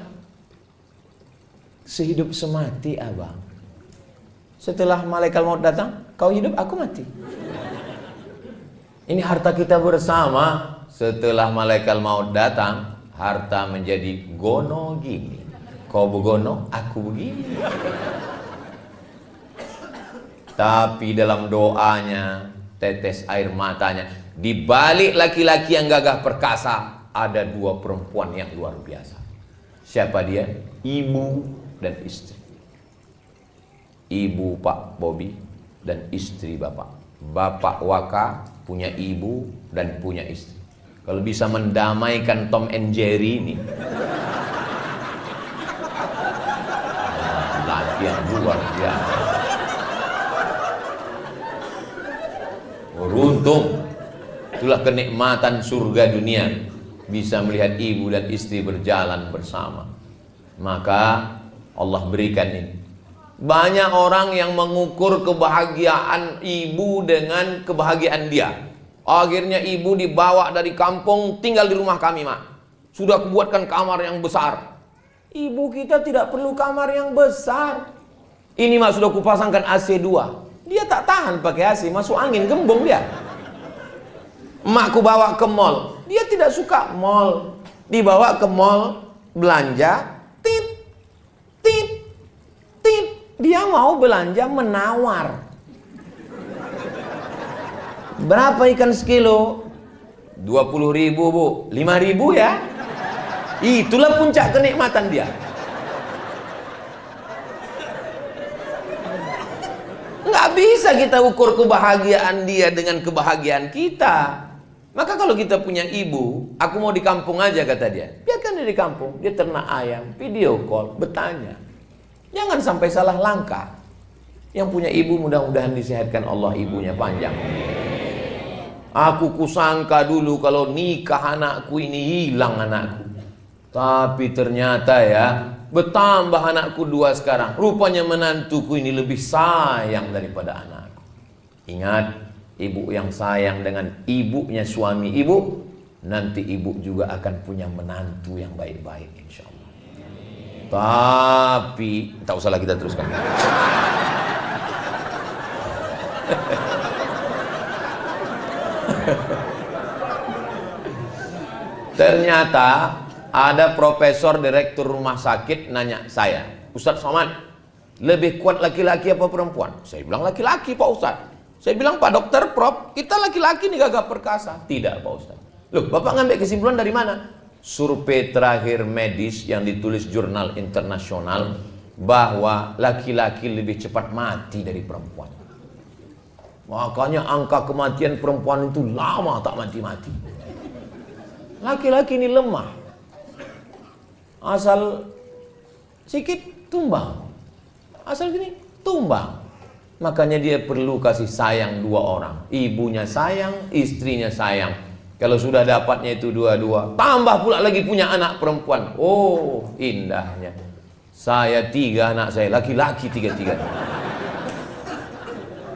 sehidup semati abang. Setelah malaikat maut datang, kau hidup, aku mati. Ini harta kita bersama. Setelah malaikat maut datang, harta menjadi gono gini. Kau begono, aku begini. Tapi dalam doanya, tetes air matanya, di balik laki-laki yang gagah perkasa, ada dua perempuan yang luar biasa. Siapa dia? Ibu dan istri. Ibu Pak Bobi dan istri Bapak. Bapak Waka punya ibu dan punya istri. Kalau bisa mendamaikan Tom and Jerry ini, yang luar biasa. Beruntung, itulah kenikmatan surga dunia, bisa melihat ibu dan istri berjalan bersama. Maka Allah berikan ini. Banyak orang yang mengukur kebahagiaan ibu dengan kebahagiaan dia. Akhirnya ibu dibawa dari kampung, tinggal di rumah kami, Mak. Sudah kubuatkan kamar yang besar. Ibu kita tidak perlu kamar yang besar. Ini Mak, sudah kupasangkan AC 2. Dia tak tahan pakai AC, masuk angin, gembong dia. Emakku bawa ke mall. Dia tidak suka mall. Dibawa ke mall, belanja, tit, tit, tit. Dia mau belanja menawar. Berapa ikan sekilo? 20.000 Bu. 5.000 ya. Itulah puncak kenikmatan dia. Nggak bisa kita ukur kebahagiaan dia dengan kebahagiaan kita. Maka kalau kita punya ibu, aku mau di kampung aja kata dia. Biarkan dia di kampung, dia ternak ayam, video call, bertanya. Jangan sampai salah langkah. Yang punya ibu mudah-mudahan disehatkan Allah, ibunya panjang. Aku kusangka dulu kalau nikah anakku ini hilang anakku. Tapi ternyata ya, bertambah anakku 2 sekarang. Rupanya menantuku ini lebih sayang daripada anakku. Ingat, ibu yang sayang dengan ibunya suami ibu, nanti ibu juga akan punya menantu yang baik-baik insya Allah. Tapi tak usahlah kita teruskan. Ternyata ada profesor direktur rumah sakit nanya saya, Ustadz Somad, lebih kuat laki-laki apa perempuan? Saya bilang laki-laki Pak Ustadz. Saya bilang Pak Dokter, Prof, kita laki-laki nih gagah perkasa. Tidak Pak Ustadz. Loh, Bapak ngambil kesimpulan dari mana? Survei terakhir medis yang ditulis jurnal internasional bahwa laki-laki lebih cepat mati dari perempuan. Makanya angka kematian perempuan itu lama tak mati-mati. Laki-laki ini lemah. Asal sikit tumbang. Asal gini tumbang. Makanya dia perlu kasih sayang 2 orang. Ibunya sayang, istrinya sayang. Kalau sudah dapatnya itu 2-2, tambah pula lagi punya anak perempuan. Oh, indahnya. Saya 3 anak saya, laki-laki 3-3.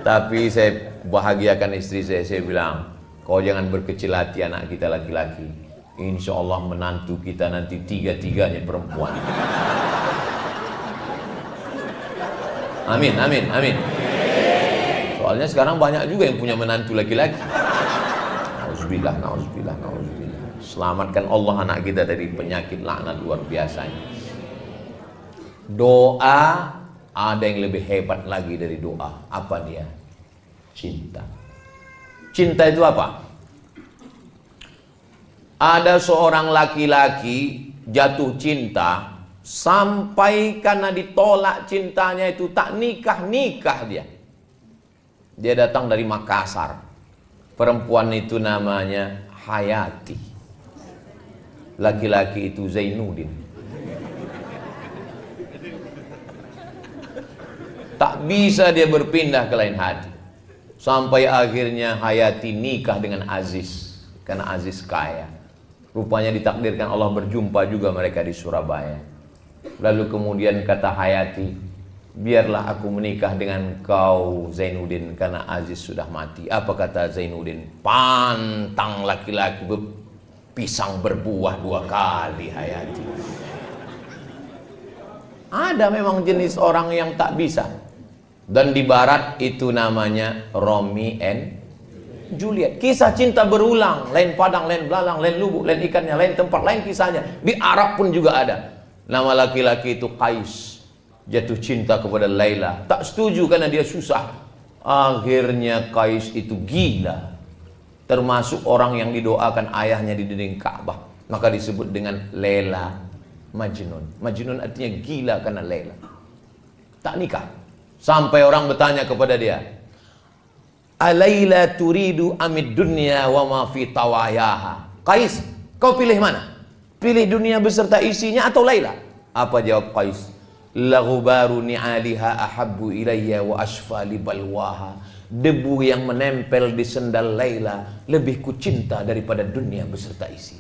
Tapi saya bahagiakan istri saya bilang, kau jangan berkecil hati anak kita laki-laki. Insya Allah menantu kita nanti 3-3-nya perempuan. Amin, amin, amin. Soalnya sekarang banyak juga yang punya menantu laki-laki. Nauzubillah, nauzubillah, nauzubillah. Selamatkan Allah anak kita dari penyakit laknat luar biasanya. Doa ada yang lebih hebat lagi dari doa. Apa dia? Cinta. Cinta itu apa? Ada seorang laki-laki jatuh cinta sampai karena ditolak cintanya itu tak nikah dia. Dia datang dari Makassar. Perempuan itu namanya Hayati. Laki-laki itu Zainuddin. Tak bisa dia berpindah ke lain hati. Sampai akhirnya Hayati nikah dengan Aziz. Karena Aziz kaya. Rupanya ditakdirkan Allah berjumpa juga mereka di Surabaya. Lalu kemudian kata Hayati, biarlah aku menikah dengan kau Zainuddin karena Aziz sudah mati. Apa kata Zainuddin? Pantang laki-laki pisang berbuah 2 kali Hayati. Ada memang jenis orang yang tak bisa. Dan di barat itu namanya Romeo and Juliet. Kisah cinta berulang, lain padang, lain belalang, lain lubuk, lain ikannya, lain tempat, lain kisahnya. Di Arab pun juga ada. Nama laki-laki itu Qais. Jatuh cinta kepada Laila. Tak setuju karena dia susah. Akhirnya Qais itu gila. Termasuk orang yang didoakan ayahnya di dinding Ka'bah. Maka disebut dengan Laila Majnun. Majnun artinya gila karena Laila. Tak nikah. Sampai orang bertanya kepada dia, Alaila turidu amid dunya wa ma fi tawayaha. Qais, kau pilih mana? Pilih dunia beserta isinya atau Laila? Apa jawab Qais? Laghubaru ni'aliha ahabbu ilayya wa ashfa li balwaha. Debu yang menempel di sendal Laila lebih ku cinta daripada dunia beserta isi.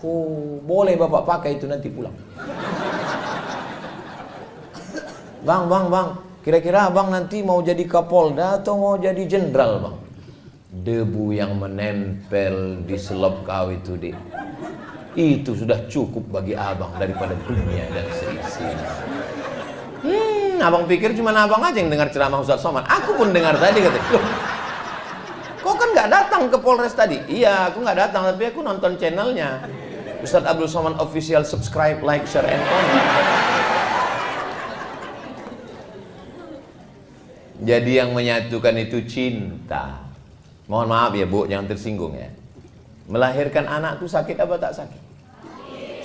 Oh, boleh bapak pakai itu nanti pulang. Bang, kira-kira abang nanti mau jadi Kapolda atau mau jadi jenderal bang? Debu yang menempel di selop kau itu dek, itu sudah cukup bagi abang daripada dunia dan seisinya. Abang pikir cuma abang aja yang dengar ceramah Ustadz Somad? Aku pun dengar tadi kata. Loh, kau kan nggak datang ke Polres tadi? Iya, aku nggak datang tapi aku nonton channelnya Ustadz Abdul Somad Official. Subscribe, like, share, and comment. Jadi yang menyatukan itu cinta. Mohon maaf ya Bu, jangan tersinggung ya. Melahirkan anak itu sakit apa tak sakit?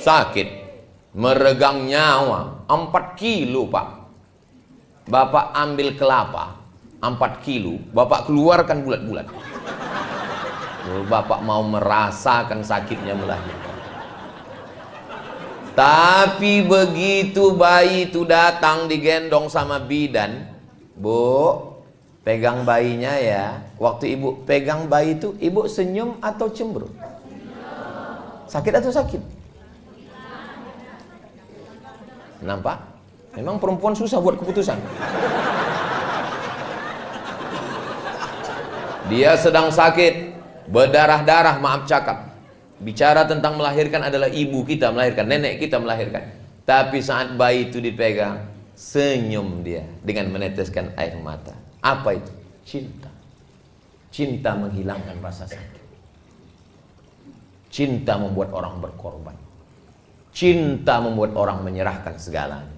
Sakit. Meregang nyawa 4 kilo Pak. Bapak ambil kelapa 4 kilo, Bapak keluarkan bulat-bulat. Bapak mau merasakan sakitnya melahirkan. Tapi begitu bayi itu datang digendong sama bidan, Bu, pegang bayinya ya. Waktu ibu pegang bayi itu, ibu senyum atau cemberut? Sakit atau sakit? Nampak? Memang perempuan susah buat keputusan. Dia sedang sakit, berdarah-darah, maaf cakap. Bicara tentang melahirkan adalah ibu kita melahirkan, nenek kita melahirkan. Tapi saat bayi itu dipegang, senyum dia dengan meneteskan air mata. Apa itu? Cinta. Cinta menghilangkan rasa sakit. Cinta membuat orang berkorban. Cinta membuat orang menyerahkan segalanya.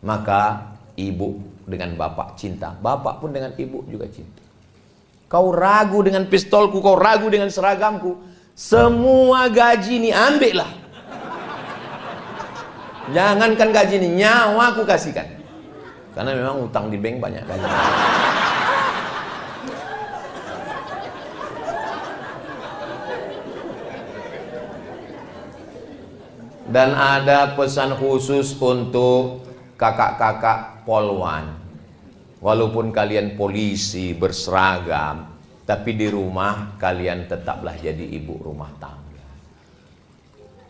Maka ibu dengan bapak cinta, bapak pun dengan ibu juga cinta. Kau ragu dengan pistolku, kau ragu dengan seragamku, semua gaji ini ambillah. Jangankan gaji ini, nyawa aku kasihkan. Karena memang utang di bank banyak gaji. Dan ada pesan khusus untuk kakak-kakak polwan. Walaupun kalian polisi berseragam, tapi di rumah kalian tetaplah jadi ibu rumah tangga.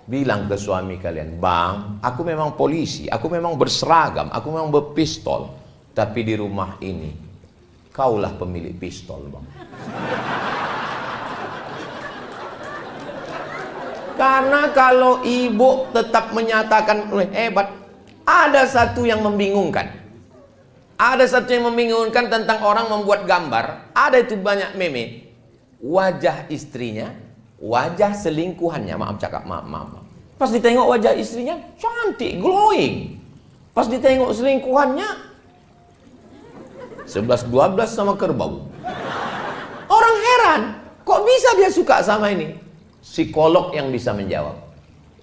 Bilang ke suami kalian, Bang, aku memang polisi, aku memang berseragam, aku memang berpistol, tapi di rumah ini kaulah pemilik pistol, Bang. Karena kalau ibu tetap menyatakan hebat, ada satu yang membingungkan. Ada satu yang membingungkan tentang orang membuat gambar. Ada itu banyak meme. Wajah istrinya, wajah selingkuhannya, maaf cakap, maaf. Pas ditengok wajah istrinya, cantik, glowing. Pas ditengok selingkuhannya, 11-12 sama kerbau. Orang heran, kok bisa dia suka sama ini? Psikolog yang bisa menjawab.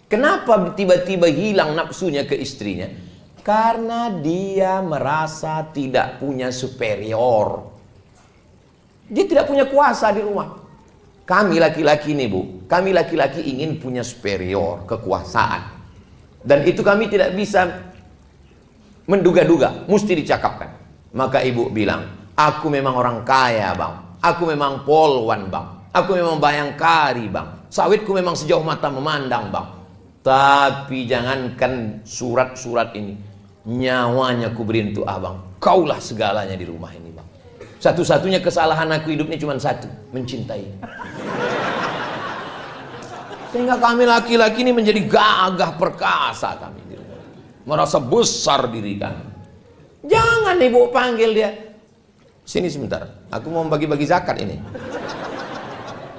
Kenapa tiba-tiba hilang nafsunya ke istrinya? Karena dia merasa tidak punya superior. Dia tidak punya kuasa di rumah. Kami laki-laki nih, Bu, kami laki-laki ingin punya superior, kekuasaan. Dan itu kami tidak bisa menduga-duga, mesti dicakapkan. Maka ibu bilang, aku memang orang kaya, Bang. Aku memang polwan, Bang. Aku memang bayangkari, Bang. Sawitku memang sejauh mata memandang, Bang. Tapi jangankan surat-surat ini, nyawanya ku beri untuk abang. Kaulah segalanya di rumah ini, Bang. Satu-satunya kesalahan aku hidupnya cuma satu, mencintai. Sehingga kami laki-laki ini menjadi gagah perkasa kami di rumah. Merasa besar diri kami. Jangan ibu panggil dia. Sini sebentar, aku mau bagi-bagi zakat ini.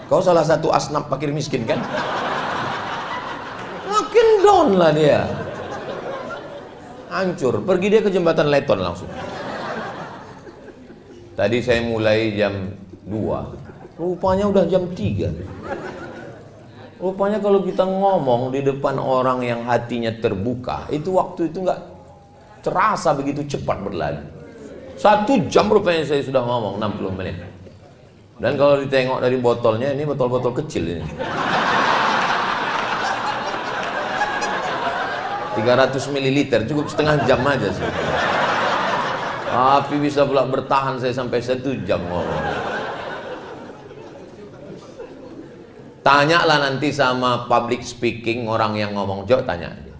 Kau salah satu asnaf fakir miskin kan? Makin down lah dia. Hancur, pergi dia ke jembatan Leton langsung. Tadi saya mulai jam 2, rupanya udah jam 3. Rupanya kalau kita ngomong di depan orang yang hatinya terbuka, itu waktu itu nggak terasa begitu cepat berlalu. 1 jam rupanya saya sudah ngomong 60 menit. Dan kalau ditengok dari botolnya, ini botol-botol kecil ini. 300 ml, cukup setengah jam aja sih. Tapi bisa pula bertahan saya sampai 1 jam ngomong. Tanyalah nanti sama public speaking orang yang ngomong, jauh tanya aja.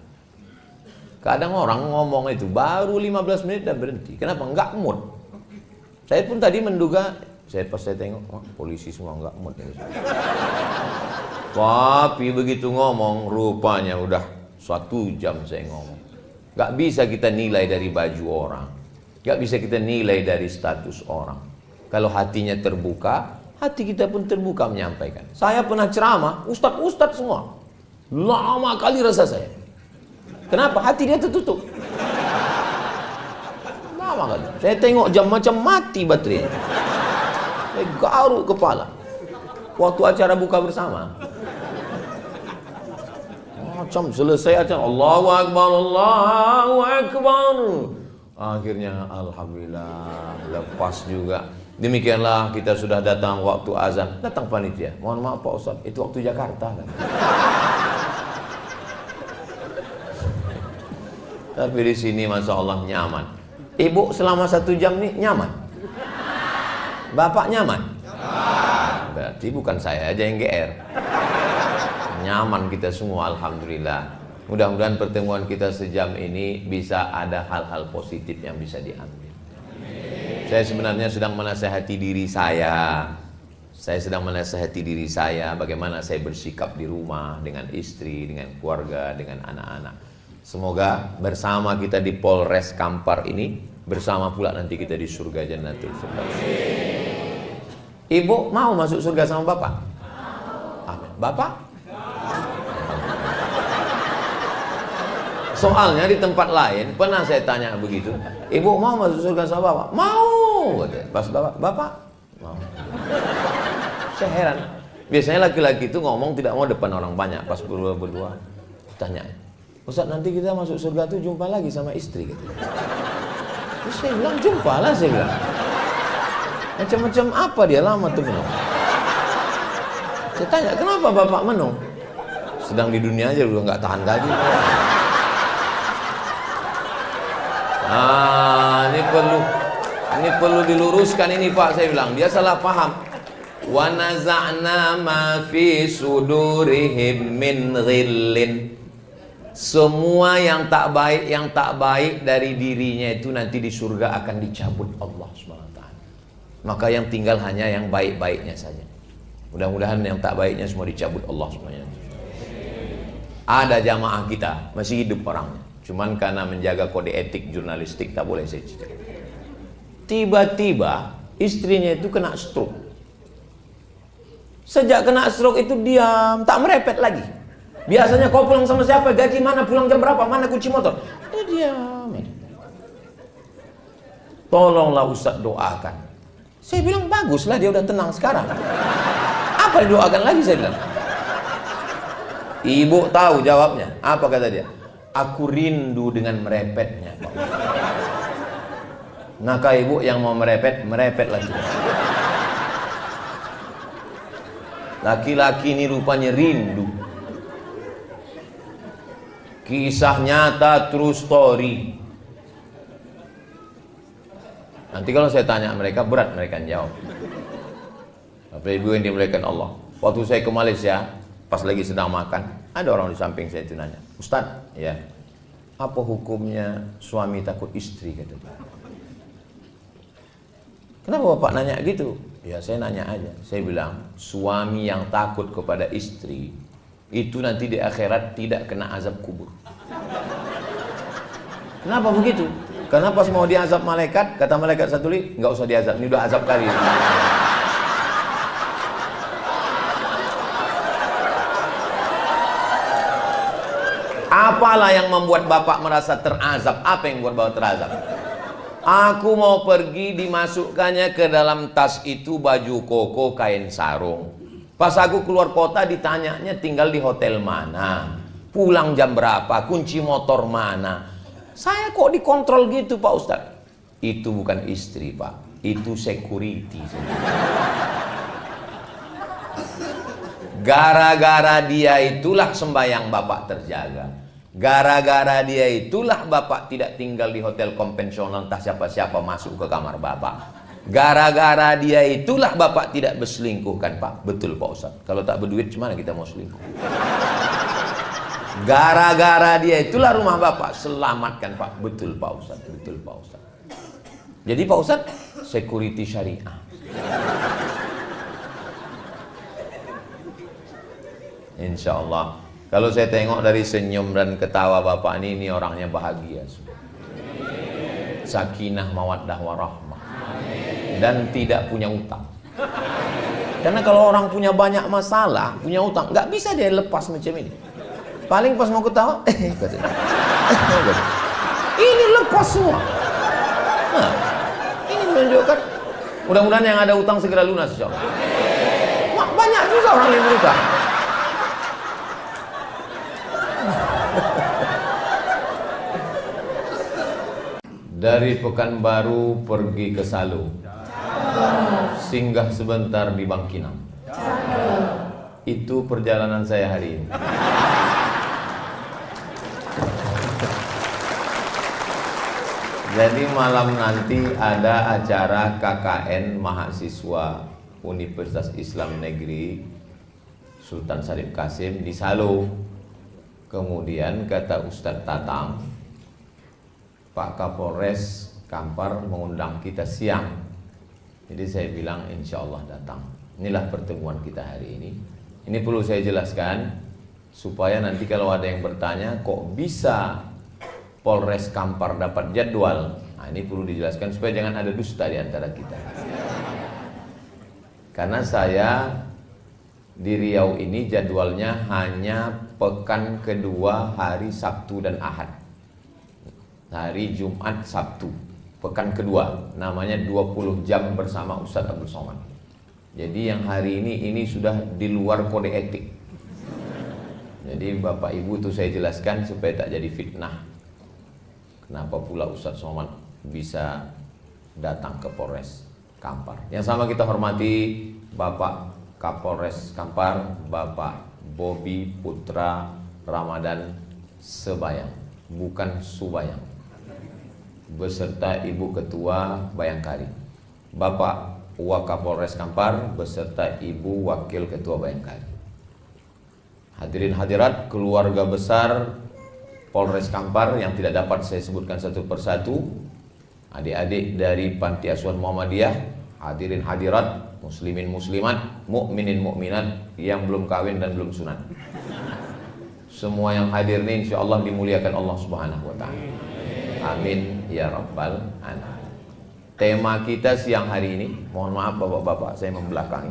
Kadang orang ngomong itu baru 15 menit dan berhenti. Kenapa? Enggak mood. Saya pun tadi menduga, pas saya tengok, oh, polisi semua enggak mood ini. Tapi begitu ngomong, rupanya udah 1 jam saya ngomong. Gak bisa kita nilai dari baju orang, gak bisa kita nilai dari status orang. Kalau hatinya terbuka, hati kita pun terbuka menyampaikan. Saya pernah ceramah, ustadz semua, lama kali rasa saya. Kenapa? Hati dia tertutup. Lama kali. Saya tengok jam macam mati baterainya. Saya garuk kepala waktu acara buka bersama. Macam selesai acara, Allahu Akbar, Allahu Akbar. Akhirnya alhamdulillah lepas juga. Demikianlah kita sudah datang waktu azan, datang panitia. Mohon maaf Pak Ustaz, itu waktu Jakarta kan. Tapi di sini Masya Allah nyaman. Ibu selama 1 jam nih nyaman. Bapak nyaman. Berarti bukan saya aja yang GR. Nyaman kita semua, alhamdulillah. Mudah-mudahan pertemuan kita sejam ini bisa ada hal-hal positif yang bisa diambil. Saya sebenarnya sedang menasihati diri saya. Saya sedang menasihati diri saya bagaimana saya bersikap di rumah dengan istri, dengan keluarga, dengan anak-anak. Semoga bersama kita di Polres Kampar ini, bersama pula nanti kita di surga Jannatul Firdaus. Ibu mau masuk surga sama Bapak? Amin. Bapak? Soalnya di tempat lain pernah saya tanya begitu, ibu mau masuk surga sama Bapak? Mau. Pas Bapak mau. Saya heran. Biasanya laki-laki itu ngomong tidak mau depan orang banyak. Pas berdua tanya, Ustaz nanti kita masuk surga tuh jumpa lagi sama istri gitu. Terus saya bilang jumpa lah, saya bilang. Macam-macam apa dia lama tuh menung. Saya tanya kenapa Bapak menung? Sedang di dunia aja udah nggak tahan gaji. Ini perlu diluruskan ini Pak, saya bilang. Dia salah paham. Wa naza'na ma fi sudurihim min ghillin. Semua yang tak baik dari dirinya itu nanti di surga akan dicabut Allah SWT. Maka yang tinggal hanya yang baik-baiknya saja. Mudah-mudahan yang tak baiknya semua dicabut Allah semuanya. Ada jamaah kita masih hidup orangnya. Cuman karena menjaga kode etik jurnalistik tak boleh saya cerita. Tiba-tiba istrinya itu kena stroke. Sejak kena stroke itu diam, tak merepet lagi. Biasanya kau pulang sama siapa, gaji mana, pulang jam berapa, mana kunci motor. Dia diam. Tolonglah Ustaz doakan. Saya bilang baguslah dia udah tenang sekarang. Apa didoakan lagi saya bilang. Ibu tahu jawabnya. Apa kata dia? Aku rindu dengan merepetnya. Maka ibu yang mau merepet, merepet lagi. Laki-laki ini rupanya rindu. Kisah nyata, true story. Nanti kalau saya tanya mereka, berat mereka jawab. Bapak Ibu yang dimuliakan Allah. Waktu saya ke Malaysia, pas lagi sedang makan, ada orang di samping saya itu nanya, Ustadz, ya, apa hukumnya suami takut istri? Kata dia. Kenapa Bapak nanya gitu? Ya saya nanya aja. Saya bilang, suami yang takut kepada istri itu nanti di akhirat tidak kena azab kubur. Kenapa begitu? Karena pas mau diazab malaikat, kata malaikat satu li, nggak usah diazab, ini udah azab kali. Apalah yang membuat Bapak merasa terazab? Apa yang membuat Bapak terazab? Aku mau pergi, dimasukkannya ke dalam tas itu baju koko, kain sarung. Pas aku keluar kota ditanyanya tinggal di hotel mana, pulang jam berapa, kunci motor mana. Saya kok dikontrol gitu Pak Ustadz? Itu bukan istri Pak, itu security. Gara-gara dia itulah sembahyang Bapak terjaga. Gara-gara dia itulah Bapak tidak tinggal di hotel konvensional entah siapa-siapa masuk ke kamar Bapak. Gara-gara dia itulah Bapak tidak berselingkuh kan Pak? Betul Pak Ustadz. Kalau tak berduit gimana kita mau selingkuh? Gara-gara dia itulah rumah Bapak selamatkan Pak. Betul Pak Ustadz. Betul Pak Ustadz. Jadi Pak Ustadz security syariah. Insya Allah. Kalau saya tengok dari senyum dan ketawa Bapak ini orangnya bahagia. Sakinah mawaddah warahmah. Dan tidak punya utang. Karena kalau orang punya banyak masalah, punya utang, nggak bisa dia lepas macam ini. Paling pas mau ketawa, ini lepas semua. Nah, ini menunjukkan, mudah-mudahan yang ada utang segera lunas, insya Allah. Banyak juga orang yang berutang. Dari Pekanbaru pergi ke Salo. Singgah sebentar di Bangkinang. Itu perjalanan saya hari ini. Jadi malam nanti ada acara KKN mahasiswa Universitas Islam Negeri Sultan Syarif Kasim di Salo. Kemudian kata Ustadz Tatang, Pak Kapolres Kampar mengundang kita siang. Jadi saya bilang insya Allah datang. Inilah pertemuan kita hari ini. Ini perlu saya jelaskan supaya nanti kalau ada yang bertanya kok bisa Polres Kampar dapat jadwal. Nah ini perlu dijelaskan supaya jangan ada dusta di antara kita. Karena saya di Riau ini jadwalnya hanya pekan kedua hari Sabtu dan Ahad. Hari Jumat Sabtu, pekan kedua, namanya 20 jam bersama Ustadz Abdul Somad. Jadi yang hari ini sudah di luar kode etik. Jadi Bapak Ibu itu saya jelaskan supaya tak jadi fitnah. Kenapa pula Ustadz Somad bisa datang ke Polres Kampar. Yang sama kita hormati Bapak Kapolres Kampar, Bapak Bobi Putra Ramadan Sebayang, bukan Subayang, beserta Ibu Ketua Bayangkari, Bapak Wakapolres Kampar beserta Ibu Wakil Ketua Bayangkari. Hadirin hadirat keluarga besar Polres Kampar yang tidak dapat saya sebutkan satu persatu, adik-adik dari Panti Asuhan Muhammadiyah, hadirin hadirat, muslimin muslimat, mukminin mukminat yang belum kawin dan belum sunat. Semua yang hadir ini insya Allah dimuliakan Allah Subhanahu wa ta'ala. Amin ya rabbal alamin. Tema kita siang hari ini, mohon maaf bapak-bapak saya membelakangi.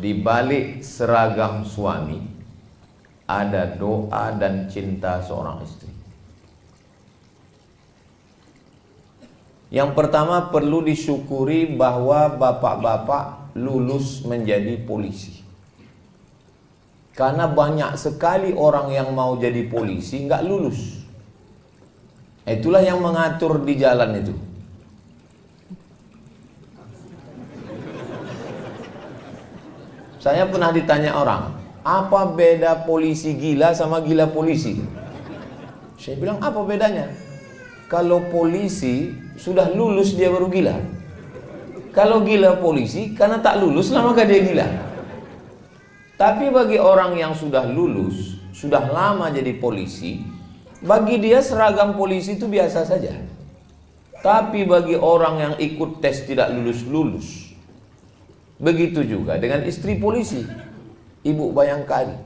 Di balik seragam suami ada doa dan cinta seorang istri. Yang pertama perlu disyukuri bahwa bapak-bapak lulus menjadi polisi. Karena banyak sekali orang yang mau jadi polisi nggak lulus. Itulah yang mengatur di jalan itu. Saya pernah ditanya orang, apa beda polisi gila sama gila polisi? Saya bilang, apa bedanya? Kalau polisi sudah lulus dia baru gila. Kalau gila polisi karena tak lulus lah maka dia gila. Tapi bagi orang yang sudah lulus, sudah lama jadi polisi, bagi dia seragam polisi itu biasa saja. Tapi bagi orang yang ikut tes tidak lulus-lulus, begitu juga dengan istri polisi, Ibu Bayangkari.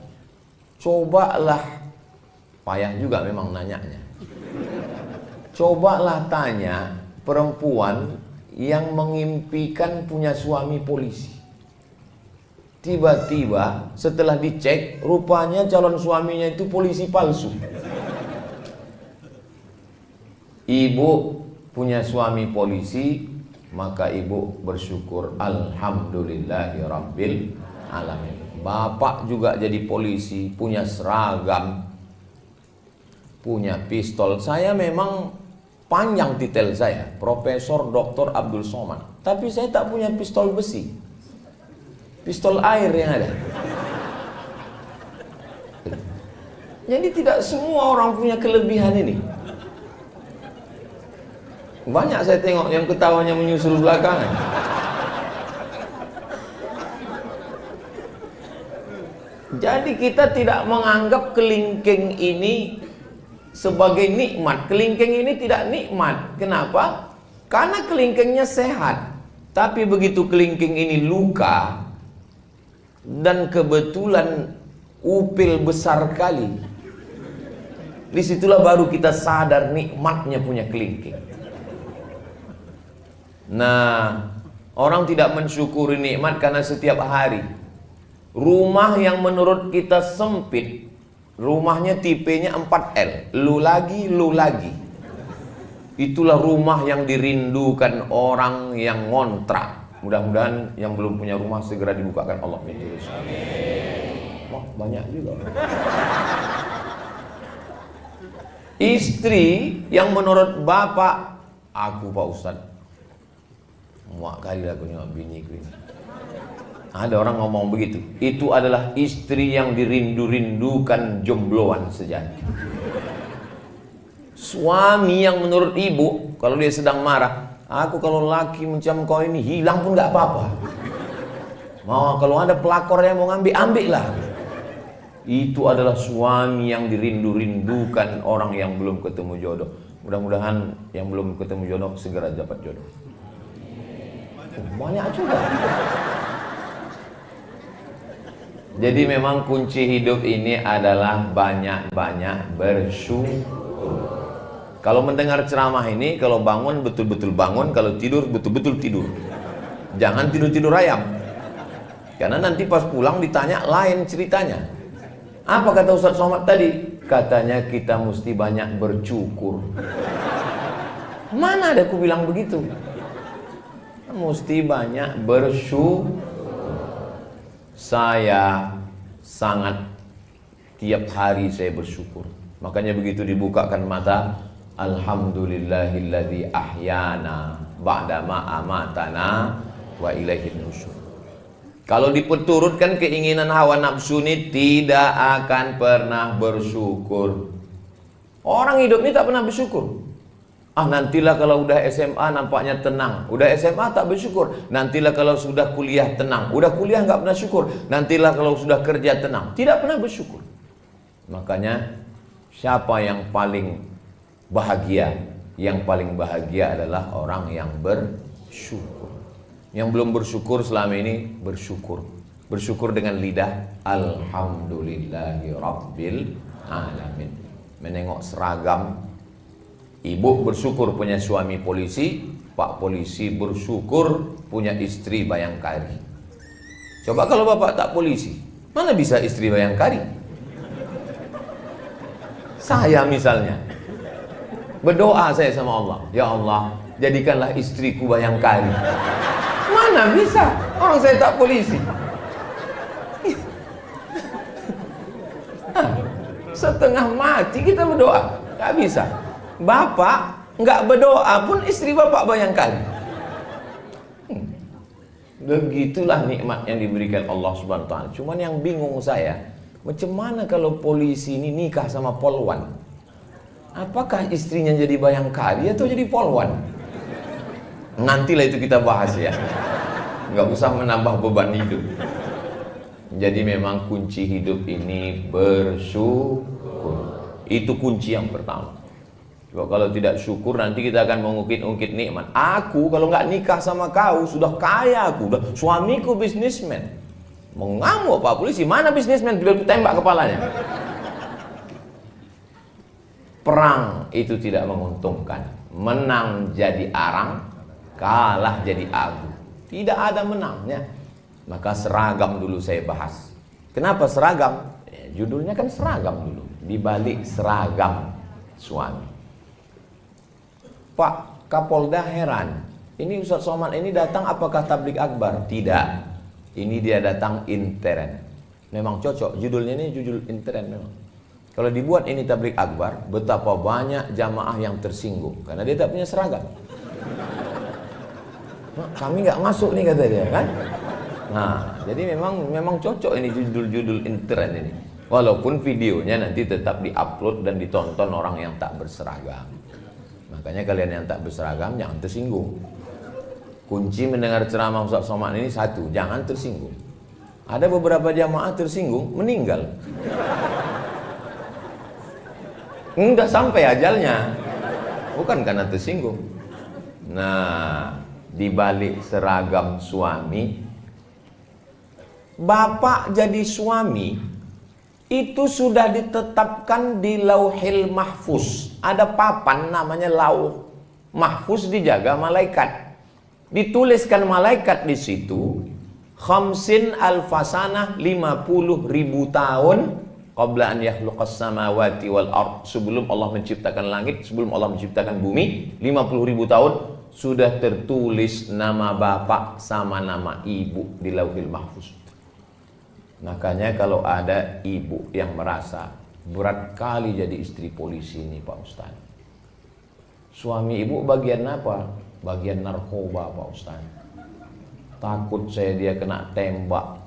Cobalah, payah juga memang nanyanya. Cobalah tanya perempuan yang mengimpikan punya suami polisi. Tiba-tiba setelah dicek, rupanya calon suaminya itu polisi palsu. Ibu punya suami polisi, maka ibu bersyukur, alhamdulillahirabbil alamin. Bapak juga jadi polisi, punya seragam, punya pistol. Saya memang panjang titel saya, Profesor Dr. Abdul Somad, tapi saya tak punya pistol besi, pistol air yang ada. Jadi tidak semua orang punya kelebihan ini. Banyak saya tengok yang ketawanya menyusul belakangan. Jadi kita tidak menganggap kelingking ini sebagai nikmat. Kelingking ini tidak nikmat. Kenapa? Karena kelingkingnya sehat. Tapi begitu kelingking ini luka dan kebetulan upil besar kali, disitulah baru kita sadar nikmatnya punya kelingking. Nah, orang tidak mensyukuri nikmat karena setiap hari rumah yang menurut kita sempit, rumahnya tipenya 4L, lu lagi, itulah rumah yang dirindukan orang yang ngontrak. Mudah-mudahan yang belum punya rumah segera dibukakan Allah pintu. Wah, banyak juga. Istri yang menurut bapak, aku Pak Ustadz, Muak kali lah aku nengok biniku ini. Ada orang ngomong begitu. Itu adalah istri yang dirindu-rindukan jombloan sejati. Suami yang menurut ibu, kalau dia sedang marah, aku kalau laki macam kau ini hilang pun gak apa-apa. Mau kalau ada pelakor yang mau ngambil, ambil lah. Itu adalah suami yang dirindu-rindukan orang yang belum ketemu jodoh. Mudah-mudahan yang belum ketemu jodoh segera dapat jodoh. Banyak juga. Jadi memang kunci hidup ini adalah banyak-banyak bersyukur. Kalau mendengar ceramah ini, kalau bangun betul-betul bangun, kalau tidur betul-betul tidur. Jangan tidur-tidur ayam. Karena nanti pas pulang ditanya lain ceritanya. Apa kata Ustaz Somad tadi? Katanya kita mesti banyak bersyukur. Mana ada aku bilang begitu? Mesti banyak bersyukur. Saya sangat tiap hari saya bersyukur. Makanya begitu dibukakan mata, alhamdulillahilladzi ahyana ba'da ma amatana wa ilaihin nusyur. Kalau diperturutkan keinginan hawa nafsu ini tidak akan pernah bersyukur. Orang hidup ini tak pernah bersyukur. Nantilah kalau udah SMA nampaknya tenang. Udah SMA tak bersyukur. Nantilah kalau sudah kuliah tenang. Udah kuliah nggak pernah syukur. Nantilah kalau sudah kerja tenang. Tidak pernah bersyukur. Makanya siapa yang paling bahagia? Yang paling bahagia adalah orang yang bersyukur. Yang belum bersyukur selama ini bersyukur. Bersyukur dengan lidah. Alhamdulillahi Rabbil Alamin. Menengok seragam. Ibu bersyukur punya suami polisi, Pak polisi bersyukur punya istri bayangkari. Coba kalau bapak tak polisi, mana bisa istri bayangkari? Saya misalnya berdoa saya sama Allah, ya Allah jadikanlah istriku bayangkari. Mana bisa, orang saya tak polisi. Setengah mati kita berdoa, gak bisa. Bapak nggak berdoa pun istri bapak bayangkan. Begitulah nikmat yang diberikan Allah Subhanahu wa taala. Cuman yang bingung saya, macam mana kalau polisi ini nikah sama polwan? Apakah istrinya jadi bayangkari atau jadi polwan? Nantilah itu kita bahas ya. Nggak usah menambah beban hidup. Jadi memang kunci hidup ini bersyukur. Itu kunci yang pertama. Coba kalau tidak syukur nanti kita akan mengungkit-ungkit nikmat. Aku kalau nggak nikah sama kau sudah kaya aku, udah suamiku bisnismen. Mengamuk Pak polisi, mana bisnismen? Biar aku tembak kepalanya. Perang itu tidak menguntungkan. Menang jadi arang, kalah jadi agu. Tidak ada menangnya. Maka seragam dulu saya bahas. Kenapa seragam? Judulnya kan seragam dulu. Di balik seragam suami. Pak Kapolda heran, ini Ustaz Somad ini datang apakah tablik akbar? Tidak, ini dia datang intern. Memang cocok, judulnya ini judul intern memang. Kalau dibuat ini tablik akbar, betapa banyak jamaah yang tersinggung karena dia tak punya seragam. Kami nggak masuk nih kata dia kan. Nah, jadi memang cocok ini judul-judul intern ini. Walaupun videonya nanti tetap diupload dan ditonton orang yang tak berseragam. Makanya kalian yang tak berseragam jangan tersinggung. Kunci mendengar ceramah Ustaz Somad ini satu, jangan tersinggung. Ada beberapa jamaah tersinggung, meninggal. Udah sampai ajalnya. Bukan karena tersinggung. Nah, di balik seragam suami, bapak jadi suami itu sudah ditetapkan di Lauhil Mahfuz. Ada papan namanya Lauh Mahfuz dijaga malaikat. Dituliskan malaikat di situ, khamsin alfasanah 50.000 tahun qabla an yakhluqas samawati wal ard. Sebelum Allah menciptakan langit, sebelum Allah menciptakan bumi, 50.000 tahun sudah tertulis nama bapak sama nama ibu di Lauhil Mahfuz. Makanya kalau ada ibu yang merasa berat kali jadi istri polisi ini Pak Ustaz. Suami ibu bagian apa? Bagian narkoba Pak Ustaz. takut saya dia kena tembak.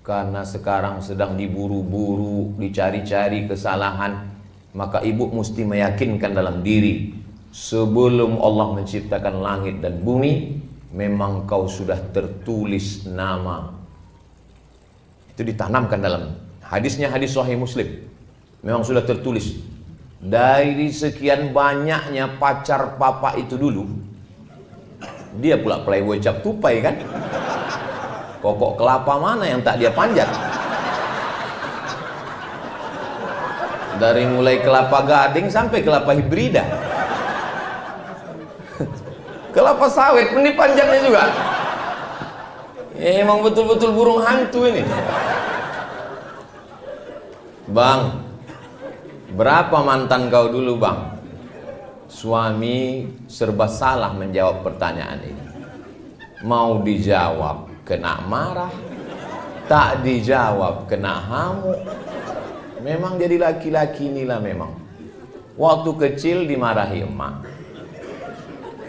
Karena sekarang sedang diburu-buru, dicari-cari kesalahan. Maka ibu mesti meyakinkan dalam diri, sebelum Allah menciptakan langit dan bumi, memang kau sudah tertulis nama. Itu ditanamkan dalam hadisnya, hadis Sahih Muslim. Memang sudah tertulis. Dari sekian banyaknya pacar papa itu dulu, dia pula playboy cap tupai kan. Pokok kelapa mana yang tak dia panjat? Dari mulai kelapa gading sampai kelapa hibrida. Kelapa sawit pun dipanjatnya juga. Emang betul-betul burung hantu ini. Bang, berapa mantan kau dulu bang? Suami serba salah menjawab pertanyaan ini. Mau dijawab kena marah, tak dijawab kena hamuk. Memang jadi laki-laki inilah memang. Waktu kecil dimarahi emak,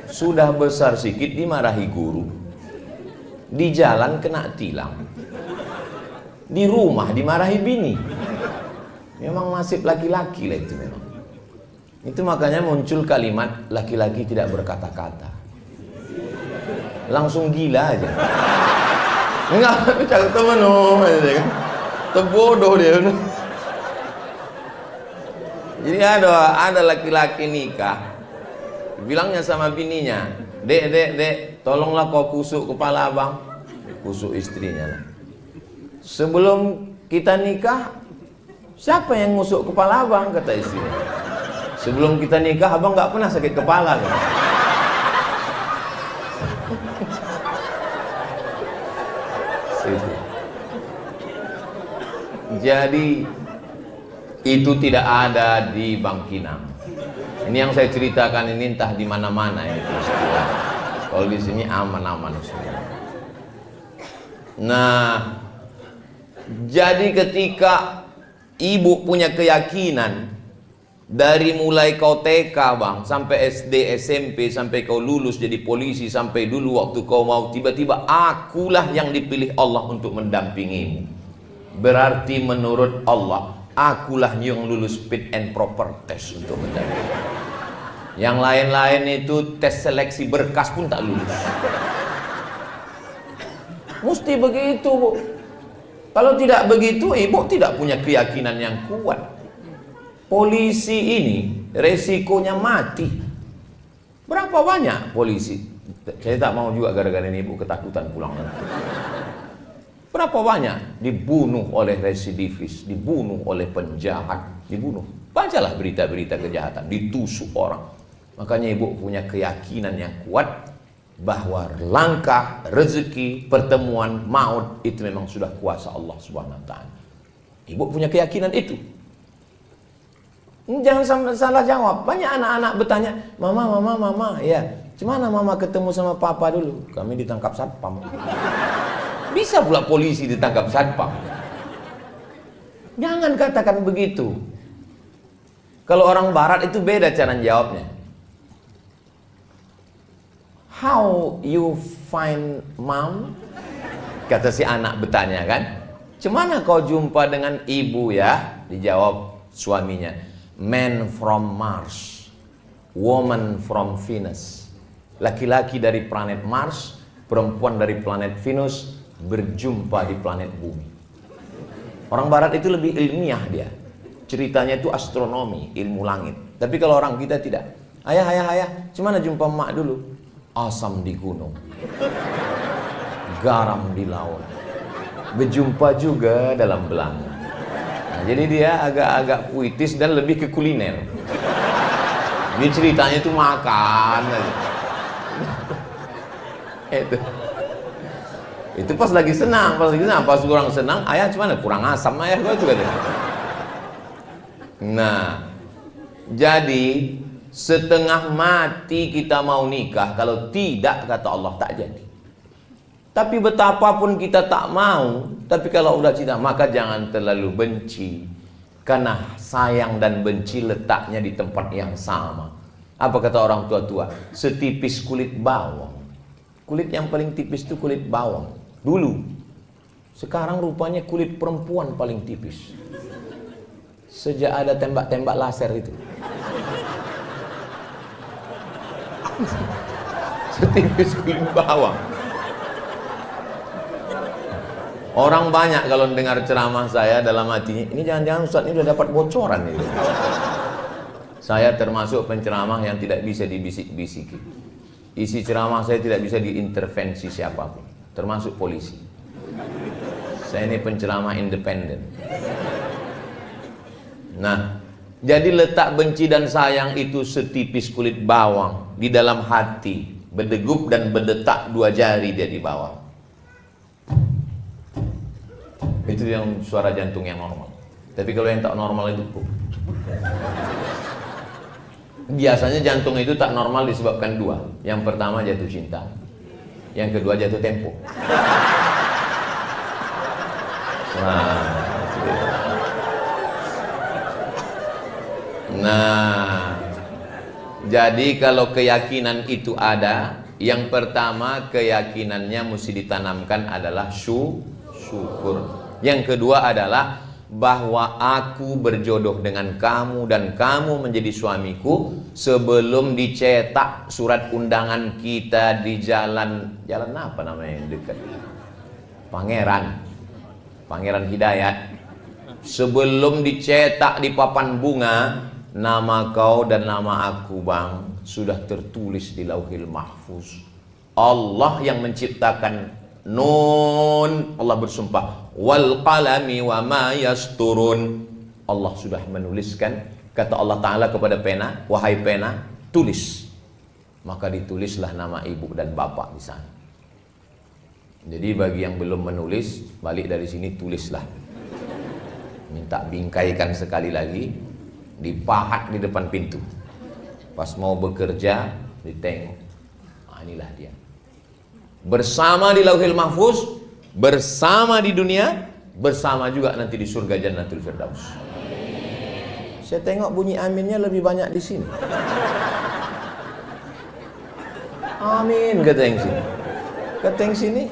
sudah besar sikit dimarahi guru, di jalan kena tilang, di rumah dimarahi bini. Memang nasib laki-laki lah itu memang. Itu makanya muncul kalimat laki-laki tidak berkata-kata. Langsung gila aja. Enggak, cakap temen kan. Terbodoh dia. Jadi ada laki-laki nikah, bilangnya sama bininya, dek, tolonglah kau kusuk kepala abang. Kusuk istrinya lah. Sebelum kita nikah, siapa yang ngusuk kepala abang? Kata istrinya. Sebelum kita nikah, abang nggak pernah sakit kepala kan? Jadi itu tidak ada di Bangkinang. Ini yang saya ceritakan ini entah di mana-mana ya. Kalau di sini aman-aman semua. Nah, jadi ketika ibu punya keyakinan dari mulai kau TK bang, sampai SD, SMP, sampai kau lulus jadi polisi, sampai dulu waktu kau mau tiba-tiba akulah yang dipilih Allah untuk mendampingimu. Berarti menurut Allah, akulah yang lulus fit and proper test untuk mendampingi. Yang lain-lain itu tes seleksi berkas pun tak lulus. Mesti begitu bu. Kalau tidak begitu, ibu tidak punya keyakinan yang kuat. Polisi ini resikonya mati. Berapa banyak polisi? Saya tak mau juga gara-gara ini ibu ketakutan pulang nanti. Berapa banyak dibunuh oleh residivis, dibunuh oleh penjahat, dibunuh. Bacalah berita-berita kejahatan, ditusuk orang. Makanya ibu punya keyakinan yang kuat bahwa langkah, rezeki, pertemuan, maut itu memang sudah kuasa Allah Subhanahu wa taala. Ibu punya keyakinan itu. Jangan salah jawab. Banyak anak-anak bertanya, mama, ya, gimana mama ketemu sama papa dulu? Kami ditangkap satpam. Bisa pula polisi ditangkap satpam. Jangan katakan begitu. Kalau orang barat itu beda cara jawabnya. How you find mom? Kata si anak bertanya kan. Cemana kau jumpa dengan ibu ya? Dijawab suaminya. Man from Mars, woman from Venus. Laki-laki dari planet Mars, perempuan dari planet Venus berjumpa di planet bumi. Orang barat itu lebih ilmiah dia. Ceritanya itu astronomi, ilmu langit. Tapi kalau orang kita tidak. Ayah, gimana jumpa emak dulu? Asam di gunung, garam di laut, berjumpa juga dalam belanga. Nah, jadi dia agak-agak puitis dan lebih ke kuliner. Dia ceritanya itu makan. Itu pas lagi senang, pas kurang senang, ayah gimana? Kurang asam ayah gua juga deh. Nah, jadi setengah mati kita mau nikah, kalau tidak kata Allah tak jadi. Tapi betapapun kita tak mau, tapi kalau udah cinta maka jangan terlalu benci. Karena sayang dan benci letaknya di tempat yang sama. Apa kata orang tua-tua? Setipis kulit bawang, kulit yang paling tipis itu kulit bawang. Dulu. Sekarang rupanya kulit perempuan paling tipis. Sejak ada tembak-tembak laser itu. Setipis kulit bawang. Orang banyak kalau dengar ceramah saya dalam hatinya, ini jangan-jangan Ustaz ini udah dapat bocoran ini. Saya termasuk penceramah yang tidak bisa dibisik-bisiki. Isi ceramah saya tidak bisa diintervensi siapapun, termasuk polisi. Saya ini penceramah independen. Nah, jadi letak benci dan sayang itu setipis kulit bawang di dalam hati, berdegup dan berdetak 2 jari dia di bawah. Itu yang suara jantung yang normal. Tapi kalau yang tak normal itu biasanya jantung itu tak normal disebabkan 2. Yang pertama jatuh cinta, yang kedua jatuh tempo. Nah, jadi kalau keyakinan itu ada, yang pertama keyakinannya mesti ditanamkan adalah syukur. Yang kedua adalah bahwa aku berjodoh dengan kamu dan kamu menjadi suamiku sebelum dicetak surat undangan kita di jalan apa namanya yang dekat Pangeran Hidayat. Sebelum dicetak di papan bunga, nama kau dan nama aku bang sudah tertulis di Lauhil Mahfuz. Allah yang menciptakan Nun, Allah bersumpah, wal qalami wa ma yasturun. Allah sudah menuliskan, kata Allah Ta'ala kepada pena, wahai pena, tulis. Maka ditulislah nama ibu dan bapak di sana. Jadi bagi yang belum menulis, balik dari sini tulislah. Minta bingkaikan sekali lagi, dipahat di depan pintu. Pas mau bekerja, ditengok. Nah, inilah dia. Bersama di Lauhil Mahfuz, bersama di dunia, bersama juga nanti di surga Jannatul Firdaus. Saya tengok bunyi aminnya lebih banyak di sini. Amin kata yang sini. Kata yang sini.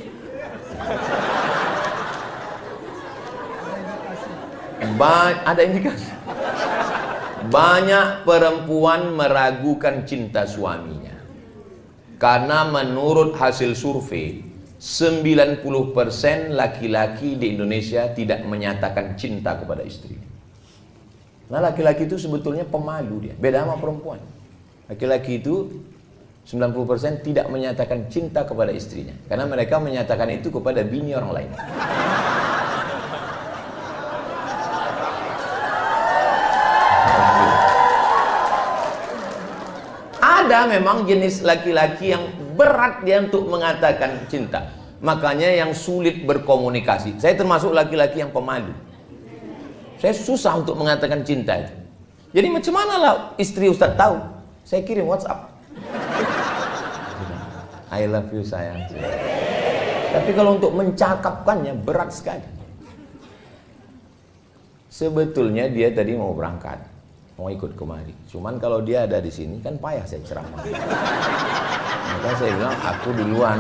Ada indikasi. Banyak perempuan meragukan cinta suaminya. Karena menurut hasil survei 90% laki-laki di Indonesia tidak menyatakan cinta kepada istri. Nah laki-laki itu sebetulnya pemalu dia, beda sama perempuan. Laki-laki itu 90% tidak menyatakan cinta kepada istrinya, karena mereka menyatakan itu kepada bini orang lain. Ada memang jenis laki-laki yang berat dia untuk mengatakan cinta. Makanya yang sulit berkomunikasi. Saya termasuk laki-laki yang pemalu. Saya susah untuk mengatakan cinta itu. Jadi macam mana lah istri Ustaz tahu? Saya kirim WhatsApp. I love you sayang. Tapi kalau untuk mencakapkannya berat sekali. Sebetulnya dia tadi mau berangkat, mau ikut kemari. Cuman kalau dia ada di sini kan payah saya ceramah. Maka saya bilang aku duluan,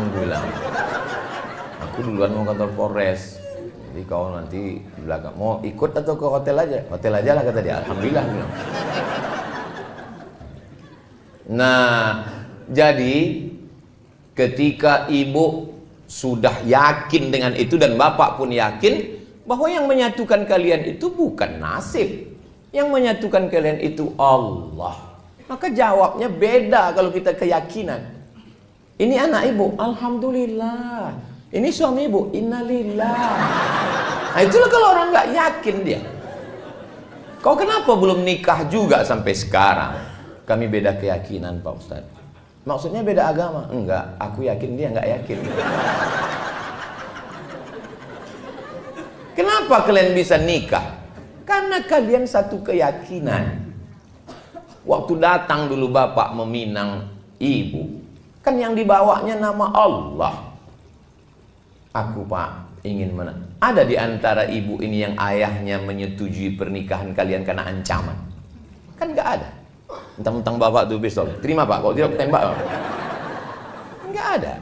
aku duluan mau kantor Polres. Jadi kau nanti di belakang mau ikut atau ke hotel aja? Hotel aja lah kata dia. Alhamdulillah bilang. Nah, jadi ketika ibu sudah yakin dengan itu dan bapak pun yakin bahwa yang menyatukan kalian itu bukan nasib, yang menyatukan kalian itu Allah, maka jawabnya beda. Kalau kita keyakinan, ini anak ibu, alhamdulillah. Ini suami ibu, innalillah. Nah itulah kalau orang nggak yakin dia. Kau kenapa belum nikah juga sampai sekarang? Kami beda keyakinan Pak Ustadz. Maksudnya beda agama? Enggak, aku yakin dia nggak yakin. Kenapa kalian bisa nikah? Karena kalian satu keyakinan. Waktu datang dulu bapak meminang ibu, kan yang dibawanya nama Allah. Aku Pak ingin ada di antara ibu ini yang ayahnya menyetujui pernikahan kalian karena ancaman? Kan nggak ada. Mentang-mentang bapak tuh pistol, terima Pak, kalau tidak tembak. Nggak ada.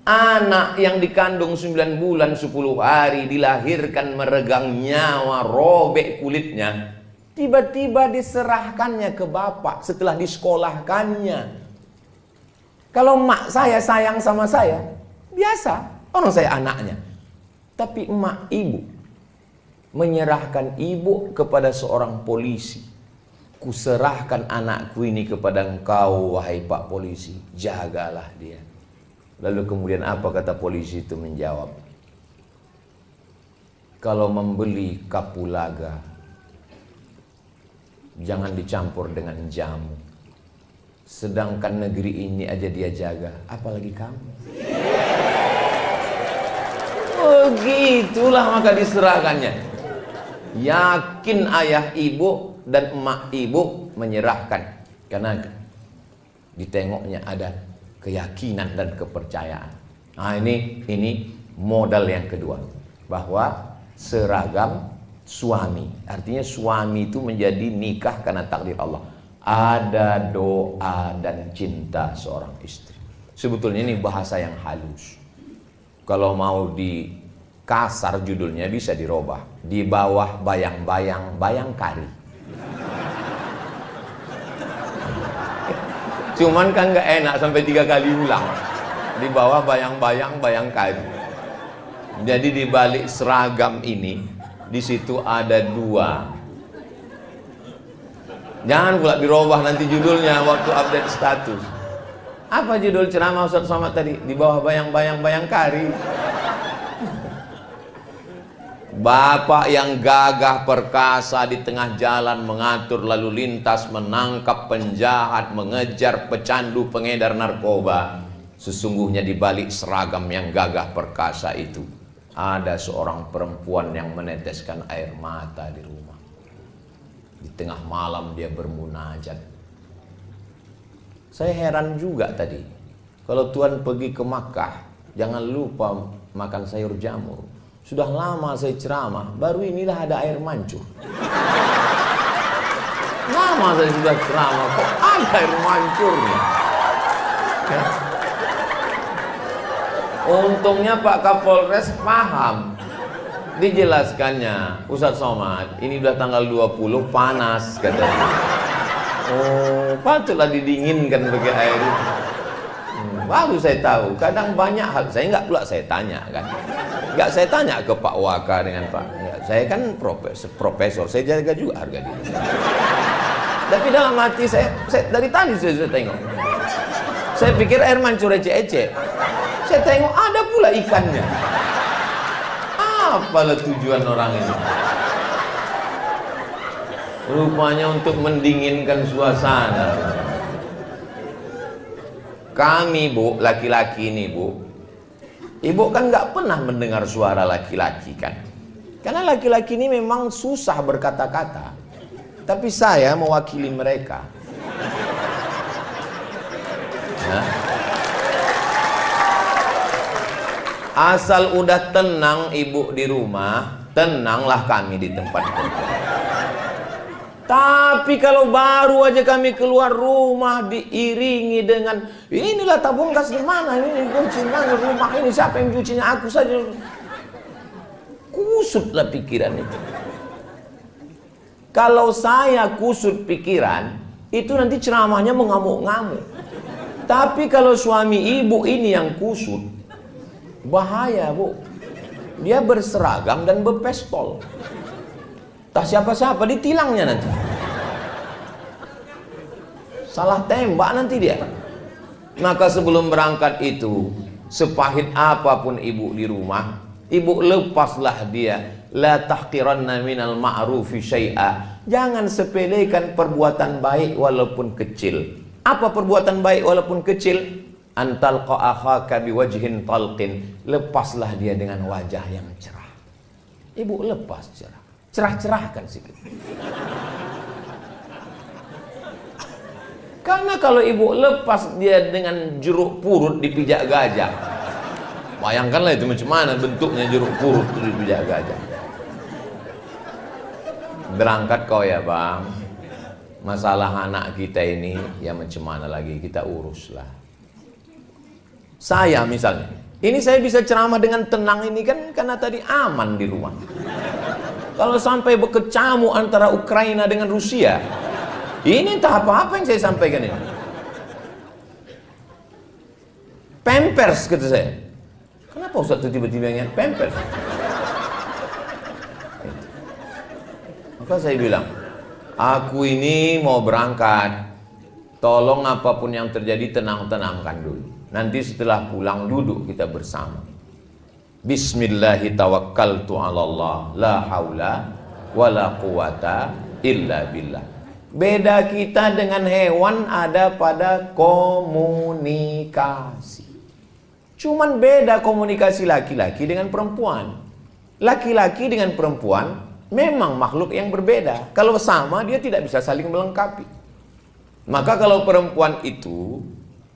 Anak yang dikandung 9 bulan 10 hari, dilahirkan meregang nyawa, robek kulitnya, tiba-tiba diserahkannya ke bapak setelah disekolahkannya. Kalau emak saya sayang sama saya, biasa, orang saya anaknya. Tapi emak ibu menyerahkan ibu kepada seorang polisi. Kuserahkan anakku ini kepada engkau, wahai Pak Polisi, jagalah dia. Lalu kemudian apa kata polisi itu menjawab? Kalau membeli kapulaga, jangan dicampur dengan jamu. Sedangkan negeri ini aja dia jaga, apalagi kamu. Oh gitulah maka diserahkannya. Yakin ayah ibu dan emak ibu menyerahkan, karena ditengoknya ada keyakinan dan kepercayaan. Nah ini modal yang kedua, bahwa seragam suami, artinya suami itu menjadi nikah karena takdir Allah. Ada doa dan cinta seorang istri. Sebetulnya ini bahasa yang halus. Kalau mau di kasar judulnya bisa dirubah. Di bawah bayang-bayang bayang kari. Cuman kan gak enak sampai 3 kali ulang. Di bawah bayang-bayang bayang kari. Jadi di balik seragam ini, di situ ada 2. Jangan pula dirubah nanti judulnya waktu update status. Apa judul ceramah Ustaz Somad tadi? Di bawah bayang-bayang bayang kari. Bapak yang gagah perkasa di tengah jalan mengatur lalu lintas, menangkap penjahat, mengejar pecandu, pengedar narkoba. Sesungguhnya di balik seragam yang gagah perkasa itu ada seorang perempuan yang meneteskan air mata di rumah. Di tengah malam dia bermunajat. Saya heran juga tadi, kalau Tuhan pergi ke Makkah, jangan lupa makan sayur jamur. Sudah lama saya ceramah, baru inilah ada air mancur. Lama saya sudah ceramah, kok ada air mancurnya? Ya. Untungnya Pak Kapolres paham. Dijelaskannya, Ustaz Somad, ini udah tanggal 20, panas katanya. Oh, patutlah didinginkan bagi air itu. Baru saya tahu, kadang banyak hal saya nggak pula saya tanya kan, nggak saya tanya ke Pak Waka dengan Pak. Ya, saya kan profesor, saya jaga juga harga diri. Tapi dalam hati saya dari tadi saya sudah tengok. Saya pikir air mancur ecek-ecek. Saya tengok ada pula ikannya. Apalah tujuan orang ini? Rupanya untuk mendinginkan suasana. Kami Bu, laki-laki ini Bu, Ibu kan nggak pernah mendengar suara laki-laki kan? Karena laki-laki ini memang susah berkata-kata. Tapi saya mewakili mereka. Nah. Asal udah tenang Ibu di rumah, tenanglah kami di tempat kerja. Tapi kalau baru aja kami keluar rumah diiringi dengan inilah tabung gas di mana, ini kuncinya rumah ini, siapa yang cucinya, aku saja. Kusutlah pikiran itu. Kalau saya kusut pikiran, itu nanti ceramahnya mengamuk-ngamuk. Tapi kalau suami ibu ini yang kusut, bahaya Bu. Dia berseragam dan berpistol. Tak siapa-siapa ditilangnya nanti. Salah tembak nanti dia. Maka sebelum berangkat itu, sepahit apapun ibu di rumah, ibu lepaslah dia. La tahqiranna minal ma'rufi syai'a. Jangan sepelekan perbuatan baik walaupun kecil. Apa perbuatan baik walaupun kecil? Antalqa akhaka biwajhin talqin. Lepaslah dia dengan wajah yang cerah. Ibu lepas cerah. Cerah-cerahkan sikit. Karena kalau ibu lepas dia dengan jeruk purut dipijak gajah, bayangkanlah itu macam mana bentuknya jeruk purut dipijak gajah. Berangkat kau ya Bang, masalah anak kita ini ya macam mana lagi kita uruslah. Saya misalnya Ini saya bisa ceramah dengan tenang ini kan karena tadi aman di rumah. Kalau sampai berkecamuk antara Ukraina dengan Rusia, ini entah apa-apa yang saya sampaikan ini. Pampers kata saya. Kenapa Ustaz itu tiba-tiba ingat pampers? Maka saya bilang, aku ini mau berangkat. Tolong apapun yang terjadi tenang-tenangkan dulu. Nanti setelah pulang duduk kita bersama. Bismillahirrahmanirrahim. La haula wala quwata illa billah. Beda kita dengan hewan ada pada komunikasi. Cuman beda komunikasi laki-laki dengan perempuan. Laki-laki dengan perempuan memang makhluk yang berbeda. Kalau sama dia tidak bisa saling melengkapi. Maka kalau perempuan itu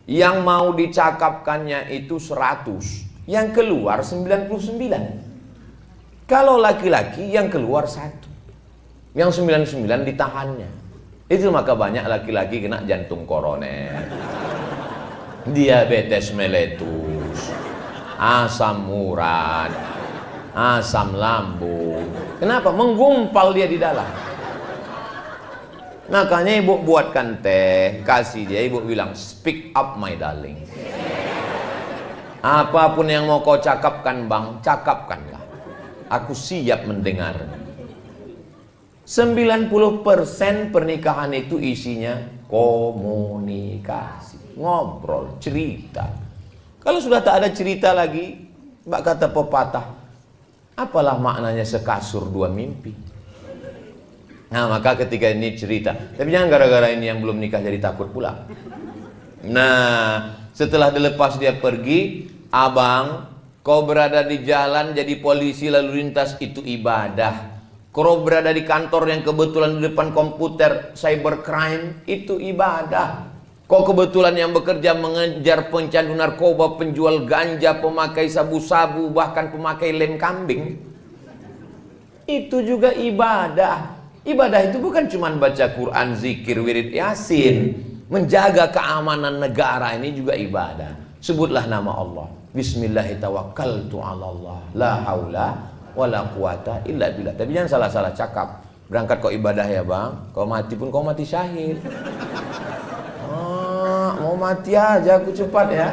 yang mau dicakapkannya itu 100, yang keluar 99. Kalau laki-laki yang keluar 1, yang 99 ditahannya. Itu maka banyak laki-laki kena jantung koroner, diabetes meletus, asam urat, asam lambung. Kenapa? Menggumpal dia di dalam. Makanya ibu buatkan teh, kasih dia, ibu bilang, speak up my darling. Apapun yang mau kau cakapkan bang, cakapkanlah. Aku siap mendengar. 90% pernikahan itu isinya komunikasi, ngobrol, cerita. Kalau sudah tak ada cerita lagi, bak kata pepatah, apalah maknanya sekasur dua mimpi. Nah maka ketika ini cerita, tapi jangan gara-gara ini yang belum nikah jadi takut pula. Nah setelah dilepas dia pergi, abang, kau berada di jalan jadi polisi lalu lintas itu ibadah. Kau berada di kantor yang kebetulan di depan komputer cybercrime itu ibadah. Kau kebetulan yang bekerja mengejar pencandu narkoba, penjual ganja, pemakai sabu-sabu, bahkan pemakai lem kambing, itu juga ibadah. Ibadah itu bukan cuma baca Quran, zikir, wirid, yasin. Menjaga keamanan negara ini juga ibadah. Sebutlah nama Allah. Bismillahirrahmanirrahim. La haula wala quwata illa billah. Tapi jangan salah-salah cakap. Berangkat kau ibadah ya bang, kau mati pun kau mati syahid. Mau mati aja aku cepat ya.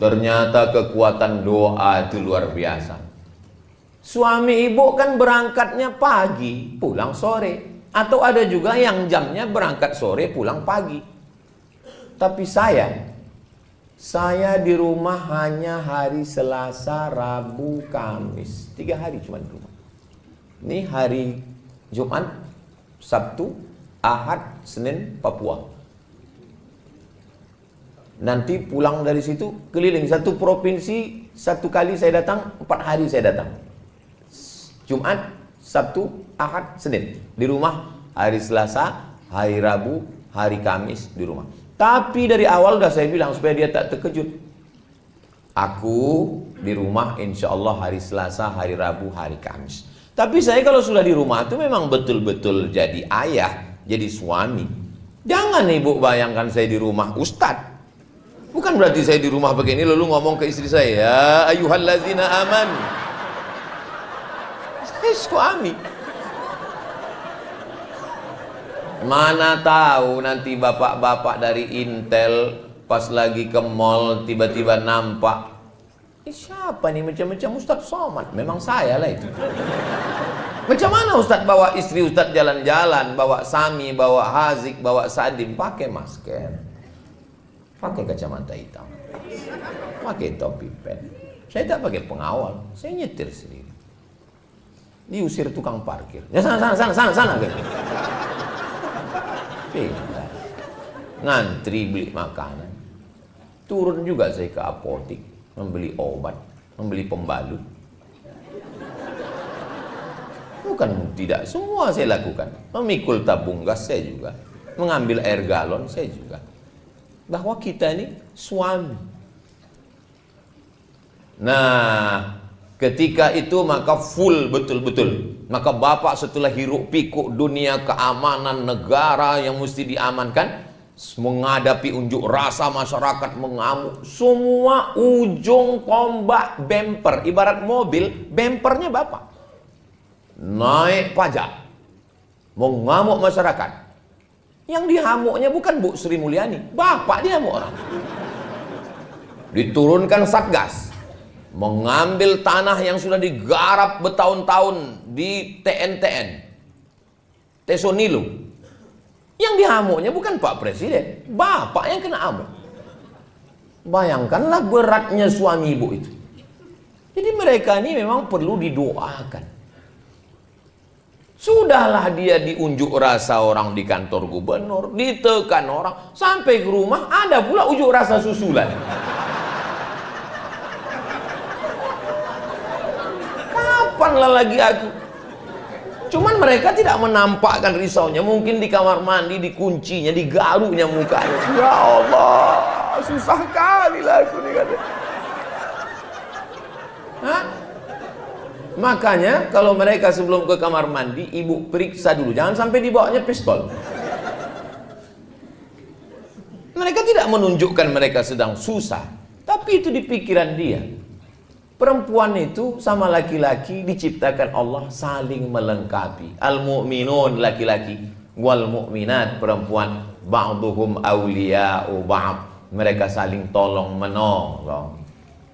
Ternyata kekuatan doa itu luar biasa. Suami ibu kan berangkatnya pagi, pulang sore. Atau ada juga yang jamnya berangkat sore, pulang pagi. Tapi saya di rumah hanya hari Selasa, Rabu, Kamis. 3 hari cuma di rumah. Ini hari Jumat, Sabtu, Ahad, Senin, Papua. Nanti pulang dari situ, keliling satu provinsi, 1 kali saya datang, 4 hari saya datang. Jumat, Sabtu, Ahad, Senin. Di rumah hari Selasa, hari Rabu, hari Kamis di rumah. Tapi dari awal udah saya bilang supaya dia tak terkejut. Aku di rumah insya Allah hari Selasa, hari Rabu, hari Kamis. Tapi saya kalau sudah di rumah itu memang betul-betul jadi ayah, jadi suami. Jangan ibu bayangkan saya di rumah ustadz. Bukan berarti saya di rumah begini lalu ngomong ke istri saya, ya ayyuhallazina amanu. Suami. Mana tahu nanti bapak-bapak dari Intel pas lagi ke mall tiba-tiba nampak, siapa nih macam-macam Ustadz Somad? Memang saya lah itu. Macam mana Ustadz bawa istri Ustadz jalan-jalan, bawa Sami, bawa Hazik, bawa Sadim, pakai masker, pakai kacamata hitam, pakai topi pen. Saya tak pakai pengawal, saya nyetir sendiri. Diusir tukang parkir. Ya sana gitu. Ngantri beli makanan. Turun juga saya ke apotik, membeli obat, membeli pembalut. Bukan tidak, semua saya lakukan. Memikul tabung gas saya juga, mengambil air galon saya juga. Bahwa kita ini suami. Nah, ketika itu maka full betul-betul. Maka bapak setelah hiruk pikuk dunia keamanan negara yang mesti diamankan, menghadapi unjuk rasa masyarakat mengamuk. Semua ujung tombak bumper, ibarat mobil, bumpernya bapak. Naik pajak, mengamuk masyarakat. Yang dihamuknya bukan Bu Sri Mulyani, bapak dihamuk orang. Diturunkan Satgas, mengambil tanah yang sudah digarap bertahun-tahun di TNTN, Tesonilo. Yang dihamuknya bukan Pak Presiden, bapak yang kena amuk. Bayangkanlah beratnya suami ibu itu. Jadi mereka ini memang perlu didoakan. Sudahlah dia diunjuk rasa orang di kantor gubernur, ditekan orang, sampai ke rumah ada pula unjuk rasa susulan. Kapanlah lagi aku? Cuman mereka tidak menampakkan risaunya. Mungkin di kamar mandi, dikuncinya, digaruknya mukanya. Ya Allah, susah kali lah aku nih katanya. Hah? Makanya kalau mereka sebelum ke kamar mandi, ibu periksa dulu. Jangan sampai dibawanya pistol. Mereka tidak menunjukkan mereka sedang susah, tapi itu di pikiran dia. Perempuan itu sama laki-laki diciptakan Allah saling melengkapi. Al-mu'minun laki-laki, wal mu'minat perempuan, ba'duhum awliya'u ba'd. Mereka saling tolong menolong,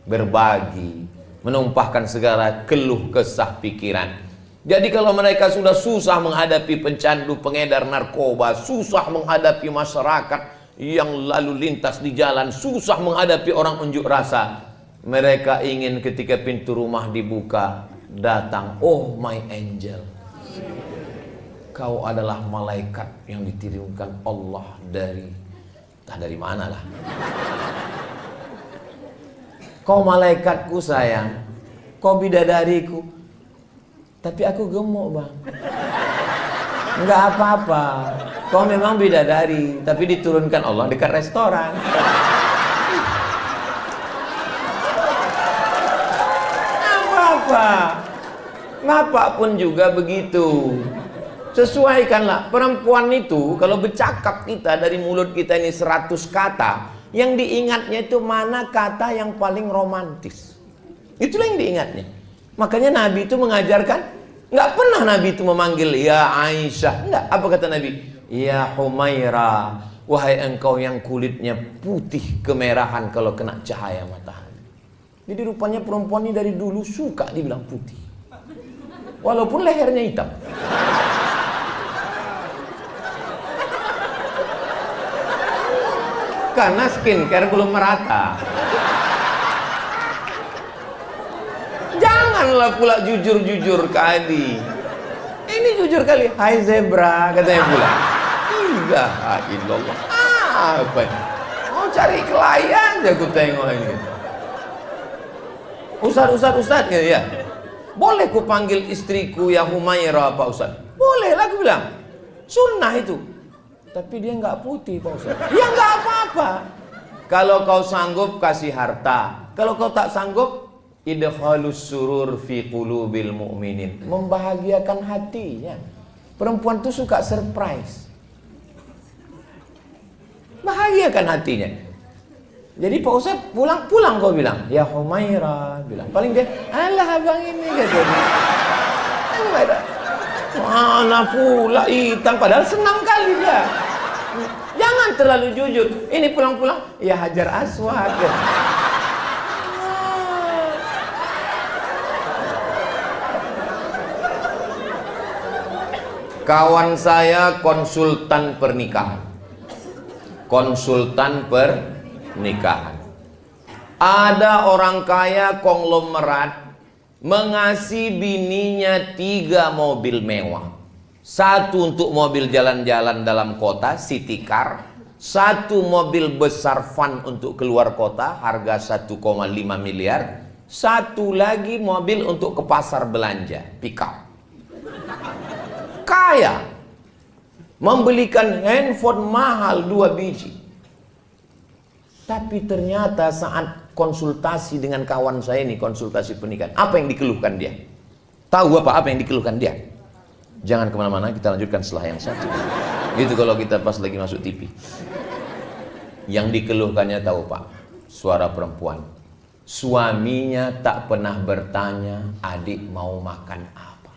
berbagi, menumpahkan segala keluh kesah pikiran. Jadi kalau mereka sudah susah menghadapi pencandu, pengedar narkoba, susah menghadapi masyarakat yang lalu lintas di jalan, susah menghadapi orang unjuk rasa, mereka ingin ketika pintu rumah dibuka, datang, oh my angel, kau adalah malaikat yang dikirimkan Allah dari, entah dari mana lah. Kau malaikatku sayang, kau bidadariku, tapi aku gemuk bang. Enggak apa-apa, kau memang bidadari, tapi diturunkan Allah dekat restoran. Bapak pun juga begitu. Sesuaikanlah. Perempuan itu kalau bercakap kita dari mulut kita ini 100 kata, yang diingatnya itu mana kata yang paling romantis. Itulah yang diingatnya. Makanya Nabi itu mengajarkan, nggak pernah Nabi itu memanggil ya Aisyah. Enggak. Apa kata Nabi? Ya Humaira, wahai engkau yang kulitnya putih kemerahan kalau kena cahaya matahari. Jadi rupanya perempuan ini dari dulu suka dibilang putih, walaupun lehernya hitam. Karena skincare belum merata. Janganlah pula jujur-jujur kali. Ini jujur kali. Hai zebra, katanya pula. Ilaha illallah. Apa ini? Mau cari klien aja aku tengok ini. Ustaz ya. Boleh ku panggil istriku yang Humaira Pak Ustaz? Boleh lah aku bilang. Sunnah itu. Tapi dia nggak putih Pak Ustaz. Ya nggak apa-apa. Kalau kau sanggup kasih harta. Kalau kau tak sanggup, idkhalus surur fi qulubil mu'minin. Membahagiakan hatinya. Perempuan tuh suka surprise. Bahagiakan hatinya. Jadi Pak Ustaz pulang kau bilang, ya Humaira, bilang. Paling dia, alah abang ini gitu. Humaira. Mana pula hitam, padahal senang kali dia. Jangan terlalu jujur. Ini pulang-pulang, ya Hajar Aswad. Gitu. Kawan saya konsultan pernikahan. Ada orang kaya konglomerat mengasih bininya 3 mobil mewah. 1 untuk mobil jalan-jalan dalam kota, city car. 1 mobil besar van untuk keluar kota, harga 1,5 miliar. 1 lagi mobil untuk ke pasar belanja, pick up. Kaya, membelikan handphone mahal 2 biji. Tapi ternyata saat konsultasi dengan kawan saya ini, konsultasi pernikahan, apa yang dikeluhkan dia? Tahu apa yang dikeluhkan dia? Jangan kemana-mana, kita lanjutkan setelah yang satu. Gitu kalau kita pas lagi masuk TV. Yang dikeluhkannya tahu Pak, suara perempuan. Suaminya tak pernah bertanya, adik mau makan apa.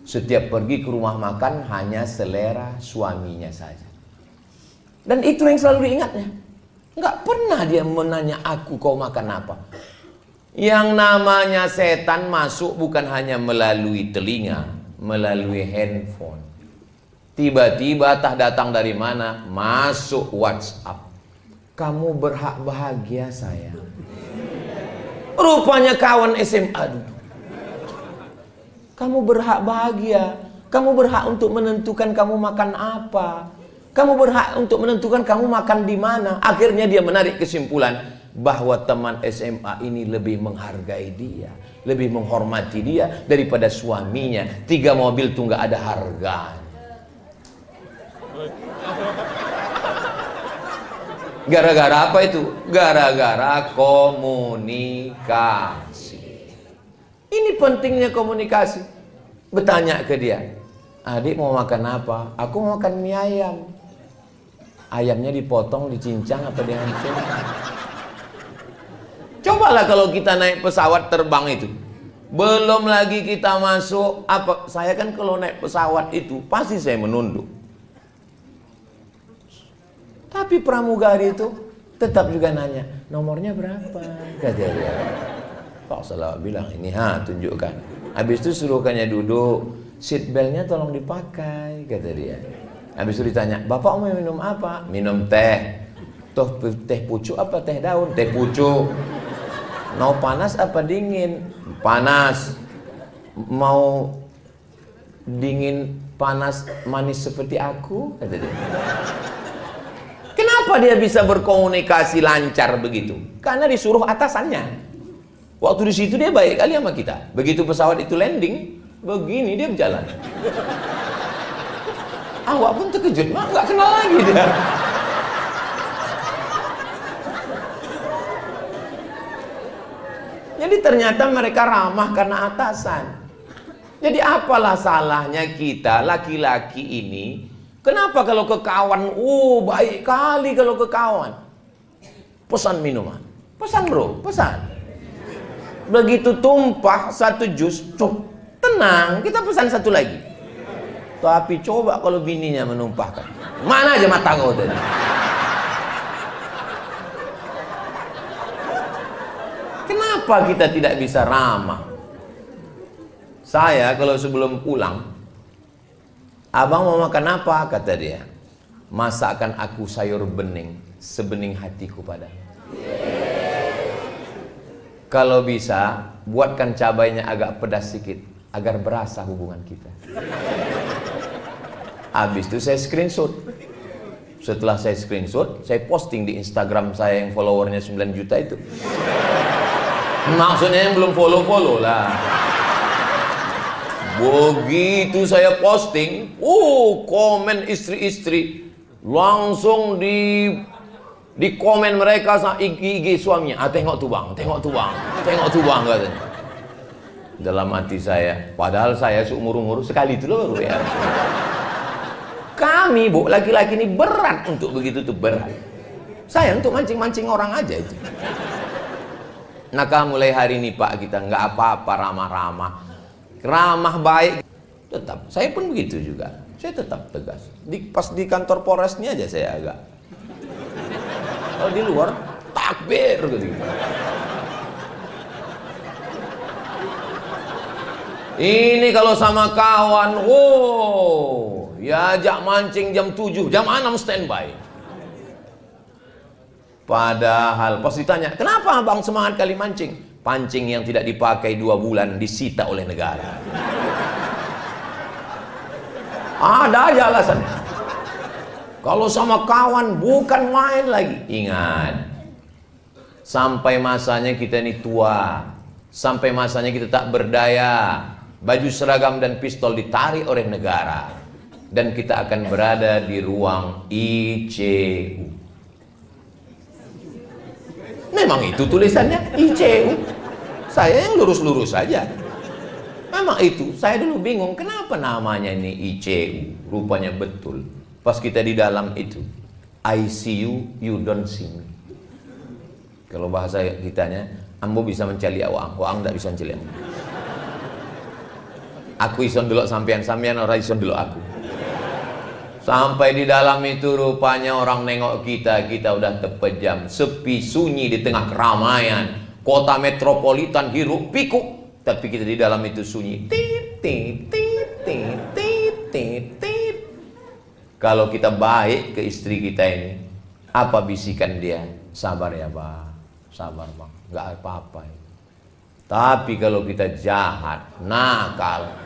Setiap pergi ke rumah makan hanya selera suaminya saja. Dan itu yang selalu diingatnya. Nggak pernah dia menanya aku kau makan apa. Yang namanya setan masuk bukan hanya melalui telinga, melalui handphone. Tiba-tiba tak datang dari mana, masuk WhatsApp. Kamu berhak bahagia sayang. Rupanya kawan SMA dulu. Kamu berhak bahagia. Kamu berhak untuk menentukan kamu makan apa. Kamu berhak untuk menentukan kamu makan di mana. Akhirnya dia menarik kesimpulan bahwa teman SMA ini lebih menghargai dia, lebih menghormati dia daripada suaminya. 3 mobil tuh nggak ada harganya. Gara-gara apa itu? Gara-gara komunikasi. Ini pentingnya komunikasi. Bertanya ke dia, adik mau makan apa? Aku mau makan mie ayam. Ayamnya dipotong, dicincang apa dihancur? Cobalah kalau kita naik pesawat terbang itu. Belum lagi kita masuk apa? Saya kan kalau naik pesawat itu pasti saya menunduk. Tapi pramugari itu tetap juga nanya, nomornya berapa? Kata dia. Pak Salah bilang, ini tunjukkan. Habis itu suruhkannya duduk, seat beltnya tolong dipakai, kata dia. Habis itu ditanya, bapak mau minum apa? Minum teh. Toh teh pucuk apa teh daun? Teh pucuk. Mau panas apa dingin? Panas. Mau dingin, panas, manis seperti aku? Kata dia. Kenapa dia bisa berkomunikasi lancar begitu? Karena disuruh atasannya. Waktu di situ dia baik kali sama kita. Begitu pesawat itu landing, begini dia berjalan. Awak pun terkejut, nggak kenal lagi dia. Jadi ternyata mereka ramah karena atasan. Jadi apalah salahnya kita laki-laki ini? Kenapa kalau ke kawan, baik kali kalau ke kawan. Pesan minuman, pesan bro, pesan. Begitu tumpah 1 jus, tenang, kita pesan 1 lagi. Tapi coba kalau bininya menumpahkan, mana aja mata kau tadi. Kenapa kita tidak bisa ramah? Saya kalau sebelum pulang, abang mau makan apa? Kata dia. Masakan aku sayur bening, sebening hatiku padamu. Kalau bisa, buatkan cabainya agak pedas sedikit, agar berasa hubungan kita. Habis itu saya screenshot. Setelah saya screenshot, saya posting di Instagram saya yang followernya 9 juta itu. Maksudnya yang belum follow-follow lah. Begitu saya posting, komen istri-istri langsung di komen mereka sama IG suaminya. Tengok tuh bang, tengok tuh bang, tengok tuh bang katanya. Dalam hati saya, padahal saya seumur-umur sekali itu loh ya. Kami laki-laki ini berat untuk begitu tuh, berat. Saya untuk mancing-mancing orang aja itu. Maka mulai hari ini Pak, kita nggak apa-apa ramah-ramah. Ramah baik tetap, saya pun begitu juga, saya tetap tegas. Pas di kantor Polres ini aja saya agak, kalau di luar takbir gitu. Ini kalau sama kawan, ya ajak mancing jam 7, jam 6 standby. Padahal pas ditanya, kenapa abang semangat kali mancing? Pancing yang tidak dipakai 2 bulan disita oleh negara. Ada aja alasannya. Kalau sama kawan bukan main lagi. Ingat, sampai masanya kita ini tua, sampai masanya kita tak berdaya, baju seragam dan pistol ditarik oleh negara, dan kita akan berada di ruang ICU. Memang itu tulisannya ICU. Saya yang lurus-lurus saja. Memang itu. Saya dulu bingung kenapa namanya ini ICU. Rupanya betul. Pas kita di dalam itu, I see you, you don't see me. Kalau bahasa kitanya, ambo bisa mencari awang tidak bisa mencari ambo. Aku ison dulu sampean orang ison dulu aku. Sampai di dalam itu rupanya orang nengok kita udah terpejam, sepi sunyi di tengah keramaian, kota metropolitan hiruk pikuk, tapi kita di dalam itu sunyi. Tit, tit, tit, tit, tit, tit, tit. Kalau kita baik ke istri kita ini, apa bisikan dia? Sabar ya Pak. Sabar Bang, nggak apa-apa. Tapi kalau kita jahat, nakal,